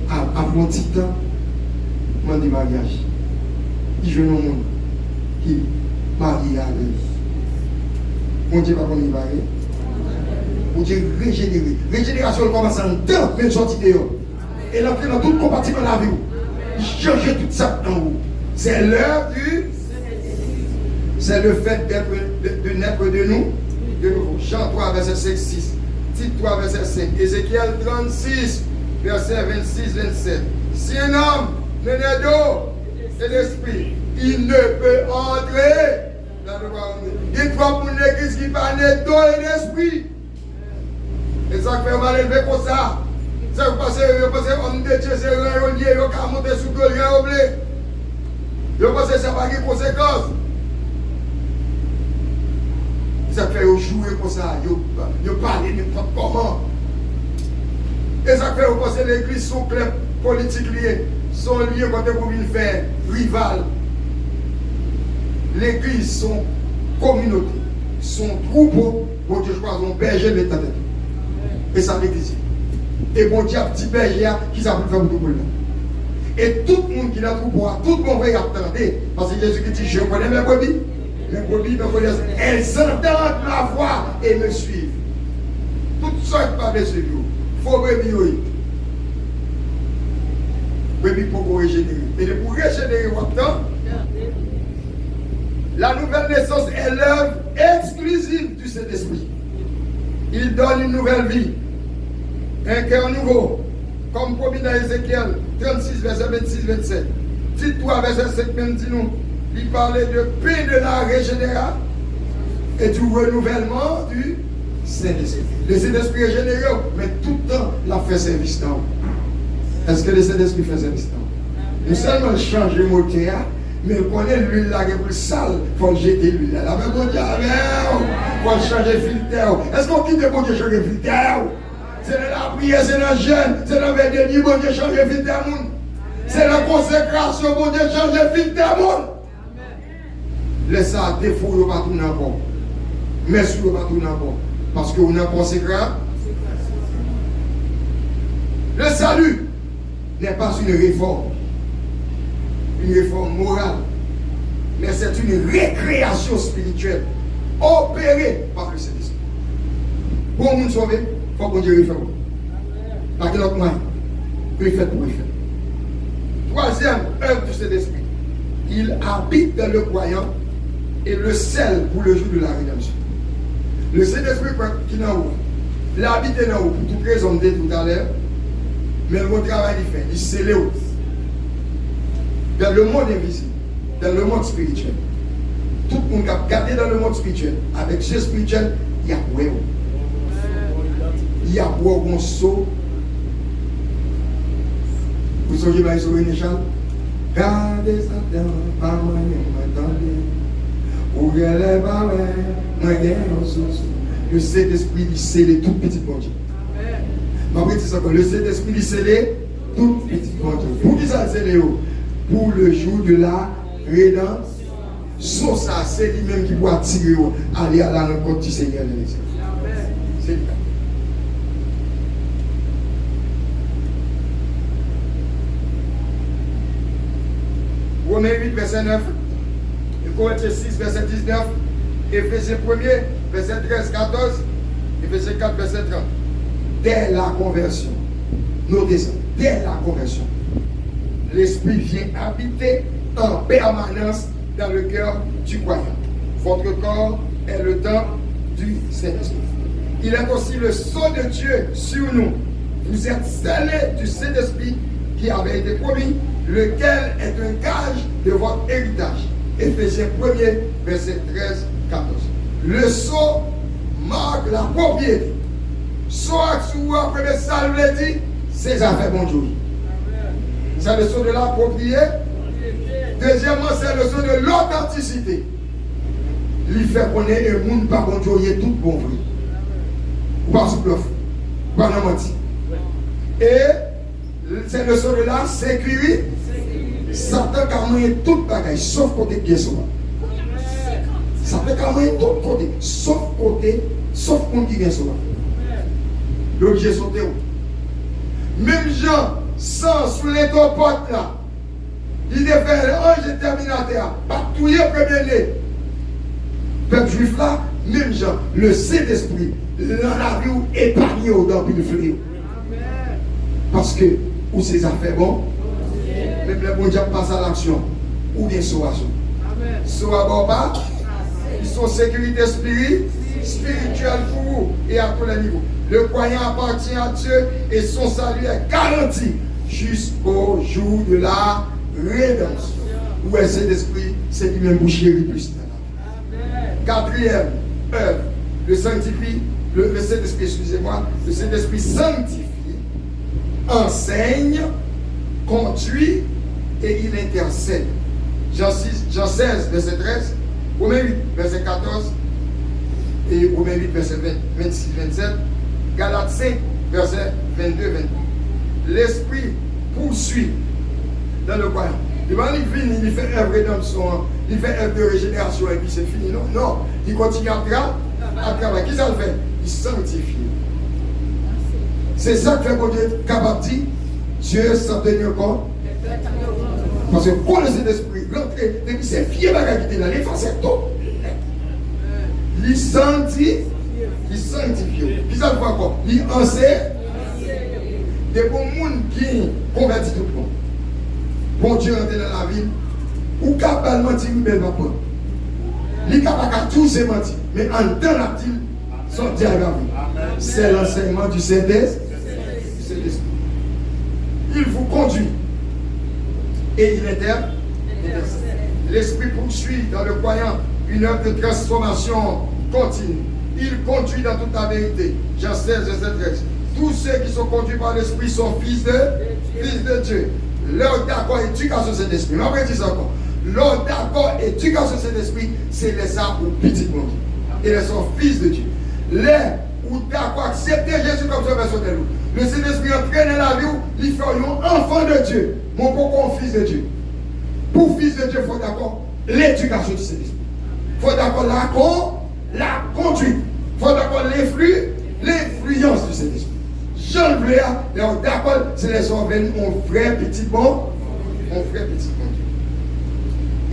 Avant un petit temps, il dit mariage. Il veut un monde qui marie avec lui. Mon Dieu, pas qu'on y marie. Mon Dieu, régénérer. Régénération commence en temps, mais sortie dehors. Et l'entrée dans tout compartiment de la vie. Il change tout ça en haut. C'est l'heure du. C'est le fait de naître de nous. De nouveau. Jean 3, verset 5, 6. Tite 3, verset 5. Ézéchiel 36, verset 26, 27. Si un homme ne naît d'eau et d'esprit, il ne peut entrer dans le royaume. Il faut pour une église qui parle d'eau et d'esprit. Et ça fait mal élevé pour ça. Ça vous passez, homme de Dieu, c'est rien lié, il y a monter sous le rien oublié. Vous pensez que ça n'a pas de conséquences. Ça fait jouer comme ça, vous parlez n'importe comment. Et ça fait vous pensez que l'église sont clubs politiques liés, sont liés quand vous voulez faire rival. L'église sont communauté, sont troupeaux, bon Dieu choisit un berger de l'État. Et ça l'église. Et bon Dieu a petit berger qui s'appelle faire beaucoup de monde. Et tout le monde qui a troupeau, tout le monde va y attendre. Parce que Jésus dit, je connais mes brebis. Les brebis me connaissent. Elles entendent ma voix et me suivent. Toutes sortes pas de suivre. Il faut brebis, oui. Brebis pour régénérer. Et pour régénérer votre temps, la nouvelle naissance est l'œuvre exclusive du Saint-Esprit. Il donne une nouvelle vie, un cœur nouveau, comme promis dans Ézéchiel 36, verset 26-27. Tite 3, verset 5, même dit nous, il parlait de paix de la régénération et du renouvellement du Saint-Esprit. Le Saint-Esprit est généreux, mais tout le temps, il a fait service dans. Est-ce que le Saint-Esprit fait service dans? Nous seulement changer le moteur, mais on est l'huile là qui est plus sale, il faut jeter l'huile là. La même chose, il faut changer le filtre. Est-ce qu'on quitte pour Dieu changer le filtre? C'est dans la prière, c'est dans le jeûne, c'est dans le dernier, bon Dieu change le filtre à monde. C'est la consécration, bon Dieu change le filtre à monde. Laissez ça défaut, il ne va pas tourner encore. Mais si il ne va pas tourner encore. Parce qu'on est consécré. Le salut n'est pas une réforme morale, mais c'est une récréation spirituelle opérée par le Saint-Esprit. Pour nous sauver, il faut qu'on Dieu réforme. Pas que notre moyen. Préfet pour préfet. Troisième œuvre du Saint-Esprit. Il habite dans le croyant et le scelle pour le jour de la rédemption. Le Saint-Esprit qui est en haut, il habite en haut pour toutes les hommes dit tout à l'heure, mais le travail il fait, il scelle où? Dans le monde invisible, dans le monde spirituel. Tout le monde qui a gardé dans le monde spirituel, avec ce spirituel, il y a quoi? Il y a quoi un saut? Vous savez, il y a un Néchal? Gardez Satan, pas moyen, m'attendez. Ouvrez les barrières, le Saint-Esprit, il scelle tout petit bon Dieu. Après, c'est ça que le Saint-Esprit, il scelle tout petit bon Dieu. Pour qui ça scelle? Pour le jour de la rédemption. Sauf ça, c'est lui-même qui doit tirer, aller à la rencontre du Seigneur. délicat. Romains 8, verset 9, Corinthiens 6, verset 19, Éphésiens 1er, verset 13, 14, Éphésiens 4, verset 30. Dès la conversion, notez ça, dès la conversion, l'Esprit vient habiter en permanence dans le cœur du croyant. Votre corps est le temple du Saint-Esprit. Il est aussi le sceau de Dieu sur nous. Vous êtes scellés du Saint-Esprit qui avait été promis, lequel est un gage de votre héritage. Éphésiens 1er, verset 13, 14. Le sceau marque la propriété. Sceau à premier salve dit, c'est affaires bon Dieu. C'est le sceau de la propriété. Deuxièmement, c'est le sceau de l'authenticité. Il fait connaître le monde par bon Dieu, il est tout bon vrai. Ou pas sous bluff, ou pas dans menti. Et c'est le sceau de la sécurité. Satan a moyen tout bagage, sauf côté qui est souvent. Satan a moyen tout côté, sauf côté, sauf contre qui est souvent. Donc j'ai sauté où? Même Jean, sans sous les deux portes là, il devait faire l'ange terminateur, pas tout le premier-né. Peuple juif là, même Jean, le Saint-Esprit, dans la vie où épargné dans le fléau. Parce que, où ces affaires bon, même les bons diables passent à l'action, ou bien soit. Soit bon pas, ils sont sécurité spirituelle pour vous et à tous les niveaux. Le croyant appartient à Dieu et son salut est garanti jusqu'au jour de la rédemption. Où est cet esprit? C'est lui-même vous chérit plus. Quatrième œuvre, le Saint-Esprit, excusez-moi, le Saint-Esprit sanctifie, enseigne, conduit et il intercède. Jean 16, verset 13, Romains 8, verset 14 et Romains 8, verset 26, 27, Galates 5, verset 22, 23. L'Esprit poursuit dans le croyant. Il fait œuvre de rédemption, il fait œuvre de régénération et puis c'est fini. Non, non. Il continue à travailler. Qui ça le fait? Il sanctifie. C'est ça que fait que Dieu est capable de dire Dieu s'en tenir compte. Parce que quand le Saint-Esprit rentre, et puis c'est fier à la quitter là, il fait tout. Il sanctifie. Qui ça le fait quoi? Il enseigne. Des bons monde qui convertit tout le monde. Bon Dieu rentre dans la ville, ou capable de mentir, ou bien pas. Il est capable de tout se mentir, mais en temps la ville, son diable. C'est l'enseignement du Saint-Esprit. Il vous conduit et il intercède. L'Esprit poursuit dans le croyant une œuvre de transformation continue. Il conduit dans toute la vérité. Jean 16, verset 13. Tous ceux qui sont conduits par l'Esprit sont fils de Dieu. Leur d'accord éducation cet esprit. Mais après, dis ça encore. Leur d'accord éducation cet esprit, c'est les arbres ou petits monde. Et ils sont fils de Dieu. Les ou d'accord accepter Jésus comme sauveur de nous. Le Saint-Esprit entraîne la vie, il fait un enfant de Dieu. Mon pourquoi fils de Dieu. Pour fils de Dieu, il faut d'accord l'éducation du Saint-Esprit. Il faut d'accord la conduite. Il faut d'accord l'influence du Saint-Esprit. Jean le Bléa, d'accord, c'est les organes, mon frère petit bon,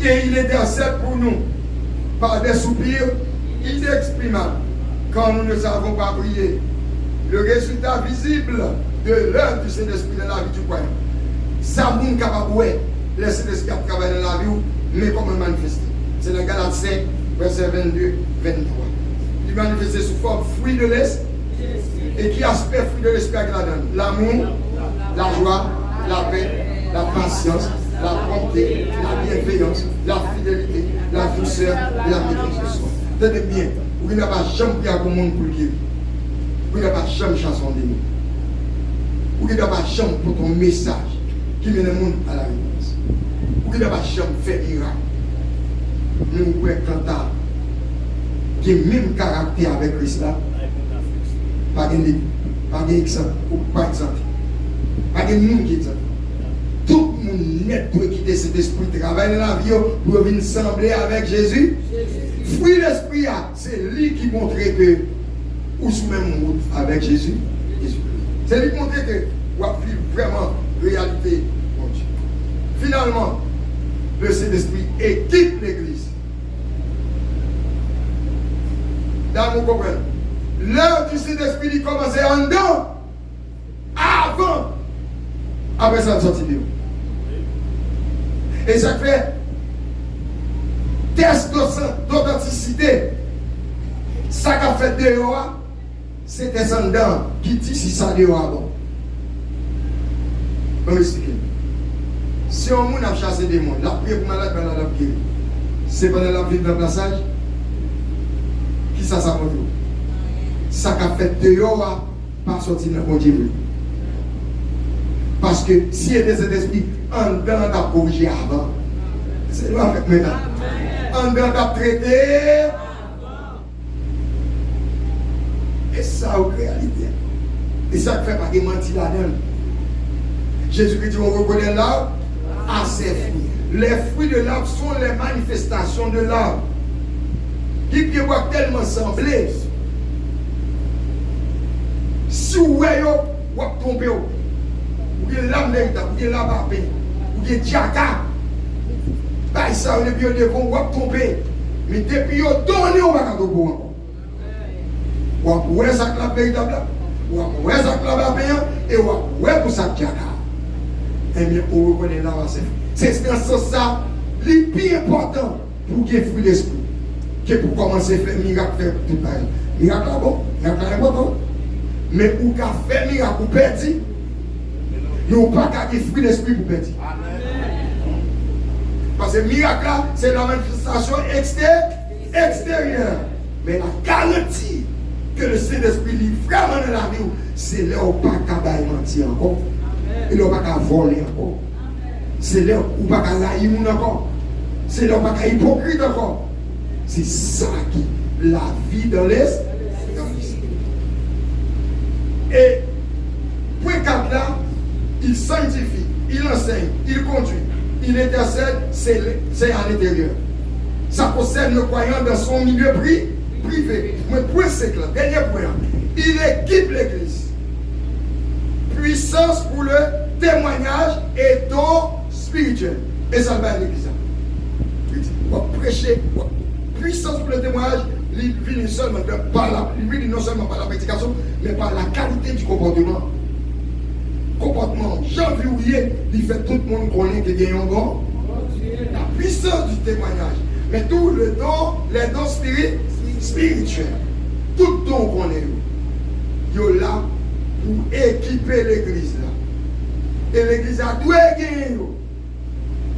et il intercède pour nous par des soupirs inexprimables quand nous ne savons pas prier. Le résultat visible de l'œuvre du Saint-Esprit dans la vie du croyant. Ça moun capable le Saint-Esprit a travaillé dans la vie, mais comment manifester? C'est dans Galates 5, verset 22, 23. Il manifeste sous forme fruit de l'Esprit. Et qui aspect fruit de l'esprit qu'il a donné? L'amour, la joie, la paix, la patience, la bonté, la bienveillance, la fidélité, la douceur, la maîtrise. Tenez bien, vous n'avez pas jamais pris à monde pour le guérir. Vous n'avez pas jamais chanson de nous. Vous n'avez pas jamais pour ton message qui mène le monde à la réponse. Vous n'avez pas jamais fait miracle. Nous pouvons canter qui a le même caractère avec l'islam. Pas d'exemple, ou pas exemple. Pas de monde qui est exemple. Tout le monde net doit quitter cet esprit de travail dans la vie pour venir sembler avec Jésus. Fruit l'esprit, c'est lui qui montre que ou sous même route avec Jésus. C'est lui montrer que vous avez vraiment réalité, mon Dieu. Finalement, le Saint-Esprit équipe l'Église. Là, vous comprenez. L'heure du Saint-Esprit il commençait en dedans. Avant. Après ça, il sortit de vous. Et ça fait test d'authenticité. Ça qu'a fait dehors, c'était en dedans qui dit si ça dehors avant. Je vais m'expliquer. Si on a chassé des démons, la prière pour malade, ben la prière. C'est pendant la vie de remplaçage. Qui ça montre? Ça qu'a fait dehors, pas sortir dans le Dieu. Parce que si il y a des esprits, en dedans, t'as corrigé avant. C'est nous avec maintenant. En dedans, t'as traité. Et ça, en réalité. Et ça fait pas de mentir là-dedans. Jésus-Christ dit, on reconnaît l'arbre à ses fruits. Les fruits de l'arbre sont les manifestations de l'arbre. Qui peut tellement sembler. Si vous voyez, vous trompez. Vous avez l'âme véritable, vous avez l'âme à paix, vous avez diaka. Bah, ça, on est bien devant, vous avez trompé. Mais depuis vous avez donné, on va pas tomber encore. Vous avez ça que la véritable, vous avez ça que la paix, et vous avez tout ça diaka. Et bien, on reconnaît là, c'est dans ce sens ça, le plus important pour qu'il y ait fruit d'esprit, que pour commencer à faire miracle, faire tout pareil. Miracle là, bon, miracle là, important. Mais pour qu'il faire miracle, vous perdez. Nous n'avons pas gardé fruit d'esprit pour perdre. Parce que le miracle là, c'est la manifestation extérieure. Mais la garantie que le Saint-Esprit lit vraiment dans la vie, c'est là où pas qu'à mentir encore. Et là où pas qu'à voler encore. C'est là où pas qu'à laïr encore. C'est là où pas qu'à hypocrite encore. C'est ça qui la vie dans l'Est. Et point 4 là, il sanctifie, il enseigne, il conduit, il intercède, c'est à l'intérieur. Ça concerne le croyant dans son milieu privé. Mais point c'est clair, dernier point, il équipe l'Église. Puissance pour le témoignage et don spirituel. Et ça va à l'Église. On va prêcher, puissance pour le témoignage, il vient non seulement par la prédication, mais par la qualité du comportement. Comportement, janvier, il fait tout le monde connaître qu'il y a un bon. La puissance du témoignage. Mais tout le don, les dons spirituels, tout don qu'on est, il est là pour équiper l'église là. Et l'église a deux gagner.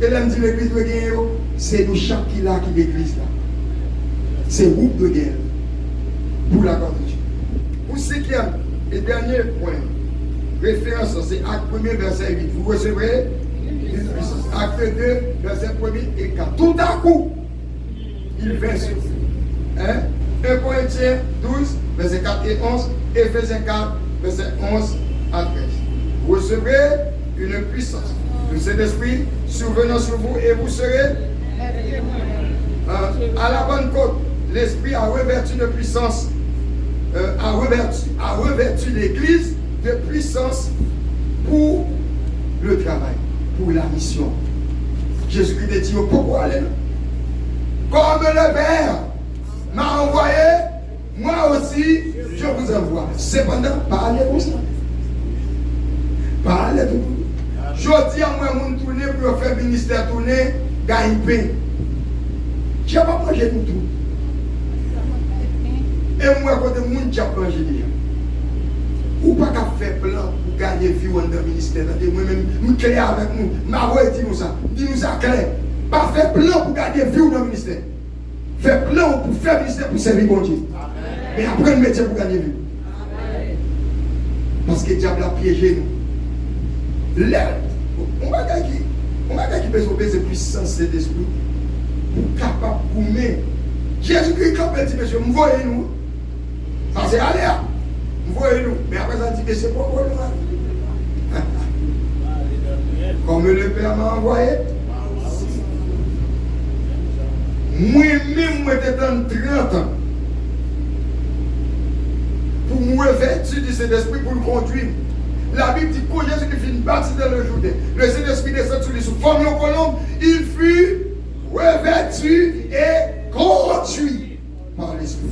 Et là, me dit l'église doit gagner, c'est nous chaque qui là qui l'église là. C'est groupe de guerre pour la gloire de Dieu. Pour cinquième et dernier point. Référence, c'est acte 1er, verset 8. Vous recevrez une puissance. Acte 2, verset 1er et 4. Tout à coup, il vint sur vous. 1 Corinthiens 12, verset 4 et 11. Éphésiens 4, verset 11 à 13. Vous recevrez une puissance. Le Saint-Esprit survenant sur vous et vous serez à la bonne côte. L'Esprit a revêtu de puissance, a revêtu l'Église de puissance pour le travail, pour la mission. Jésus-Christ dit, pourquoi aller là? Comme le Père m'a envoyé, moi aussi, je vous envoie. Cependant, parlez comme ça. Parlez tout. Je dis à moi, mon tourner pour faire ministère tourner, gagne pain. Je n'ai pas mangé tout. Et moi, quand je suis mangé déjà. Ou pas qu'à faire plan pour gagner vie dans le ministère. Moi-même, je suis clair avec nous. Dis-nous ça. Dis-nous ça clair. Pas faire plan pour gagner vie dans le ministère. Faire plan pour faire ministère pour servir mon Dieu. Mais après, le métier pour gagner vie. Parce que le diable a piégé nous. L'air. On va gagner qui peut obéir cette puissance de l'esprit pour capable de gommer. Jésus-Christ, quand il dit, monsieur, vous voyez nous. Ça c'est aller. Vous voyez nous. Mais après ça dit que c'est pourquoi nous. Comme le Père m'a envoyé. Moi-même, j'étais dans 30 ans. nous revêtus du Saint-Esprit pour nous conduire. La Bible dit que Jésus qui fit baptisé dans le Jourdain, le Saint-Esprit descend sur lui sous forme de colombe, il fut revêtu et conduit par l'Esprit.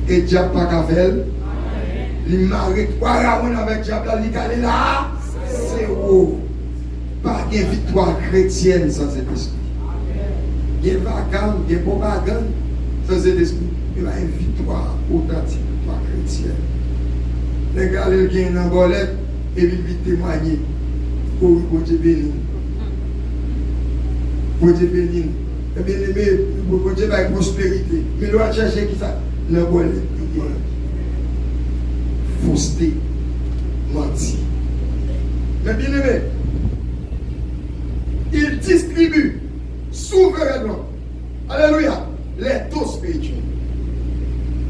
Et diable pas qu'à faire, il marie 3 rounds avec diable, il est là, c'est où. Pas de victoire chrétienne sans cet esprit. Il y a vacances, il y a propagande sans cet esprit. Il y a une victoire authentique, victoire chrétienne. Les gars, ils viennent en bolette et ils vont témoigner. Pour Dieu béni. Pour Dieu béni. Et bien aimé, pour Dieu avec prospérité. Mais nous allons chercher qui ça? La bolette, fausseté, menti. Mais bien aimé, il distribue souverainement, alléluia, les dons spirituels.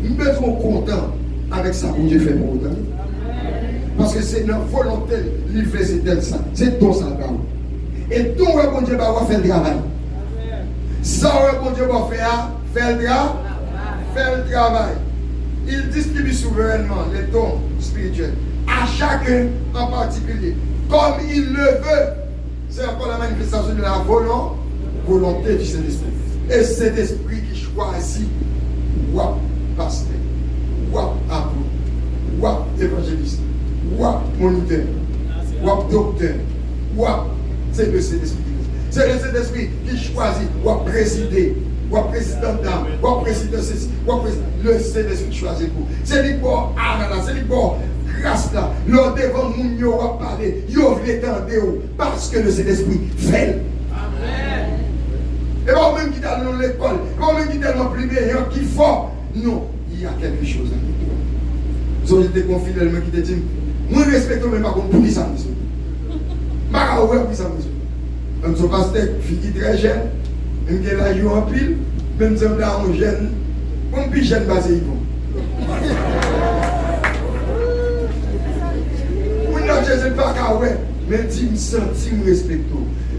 Nous sommes contents avec ça que Dieu fait pour nous. Parce que c'est notre volonté de lui faire ça. C'est ton ça. Et ton bon Dieu va faire le travail. Ça, bon Dieu va faire le travail. Il distribue souverainement les dons spirituels à chacun en particulier, comme il le veut. C'est encore la manifestation de la volonté du Saint-Esprit. Et cet esprit qui choisit wap pasteur, wap apôtre, wap évangéliste, wap moniteur, wap docteur, wap, c'est le Saint-Esprit. C'est le Saint-Esprit qui choisit wap présider, wap président d'âme, wap président ceci, wap président. Le Saint-Esprit choisit pour. C'est lui pour arana, c'est lui pour grâce là. Lors devant moun yo wap parler, yo vle tande ou parce que le Saint-Esprit fait. Amen. Et pas même qui est dans l'école, pas même qui est dans le privé, qui fort. Non, il y a quelque chose avec toi. Si j'étais confidèlement qui te dit, moi respecte même pas comme pour ça. Mara ouais pour ça. Même son pasteur, fille très jeune, même qu'elle a joué en pile, même si on est en jeune, comme plus jeune basé ils vont. Je ne sais pas qu'à ouais, mais tu me sens, tu me respectes.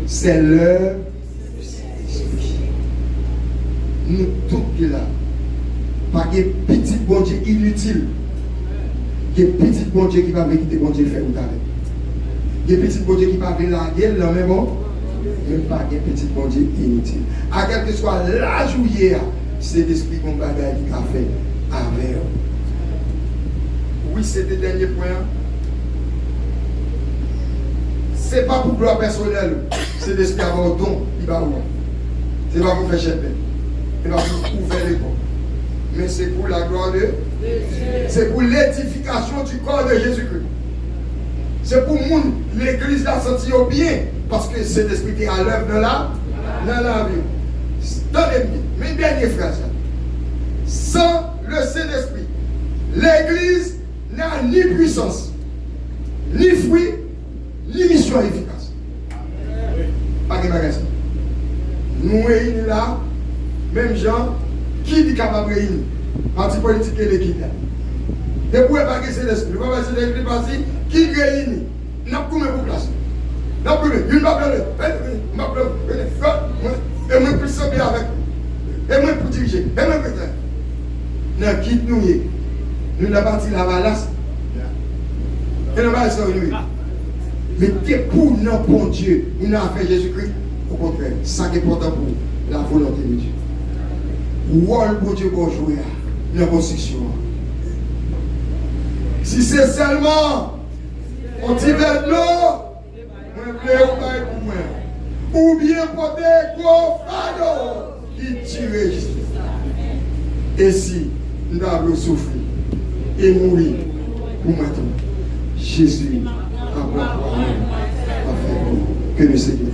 C'est l'heure du Saint-Esprit. Nous tous qui là, pas de petit bon Dieu inutile. Il y a petit bon Dieu qui va quitter bon Dieu faire ou t'avais. Il y a petit bon Dieu qui va venir la gueule, là même bon. Même pas de petit bon Dieu inutile. À quel que soit l'âge où il y a, c'est l'esprit qu'on va faire avec. Oui, c'était le dernier point. Ce n'est pas pour gloire personnelle, c'est l'esprit avoir un don, il va où. Ce n'est pas pour faire chèvre, ce n'est pas pour ouvrir les portes. Mais c'est pour la gloire de Dieu. C'est pour l'édification du corps de Jésus-Christ. C'est pour l'église la sentir bien, parce que cet esprit est à l'œuvre dans la vie. Donnez-moi, mes dernières phrases. Sans le Saint-Esprit, l'église n'a ni puissance, ni fruit, ni mission efficace. Pas de magasin. Nous réunissons là, même gens qui dit capable de réunir. Parti politique et l'équipe. Et pour ne pas que c'est l'esprit, pas que c'est l'esprit parti qui réunit. N'a pas combien pour place. N'a pas combien. Il m'a appelé. Et moi plus simple avec. Et moi pour diriger. Et moi pour faire. Nous quitte nous. Nous n'avons pas la valasse. Et nous n'avons pas ça. Mais pour notre bon Dieu, nous avons fait Jésus-Christ, au contraire, ça qui est important pour la volonté de Dieu. Rôle pour Dieu pour jouer dans la construction. Si c'est seulement on t'y va de l'eau, ou bien pour des gros fardeaux qui tirent. Et si nous avons souffert et mourir pour maintenant, Jésus. Que le Seigneur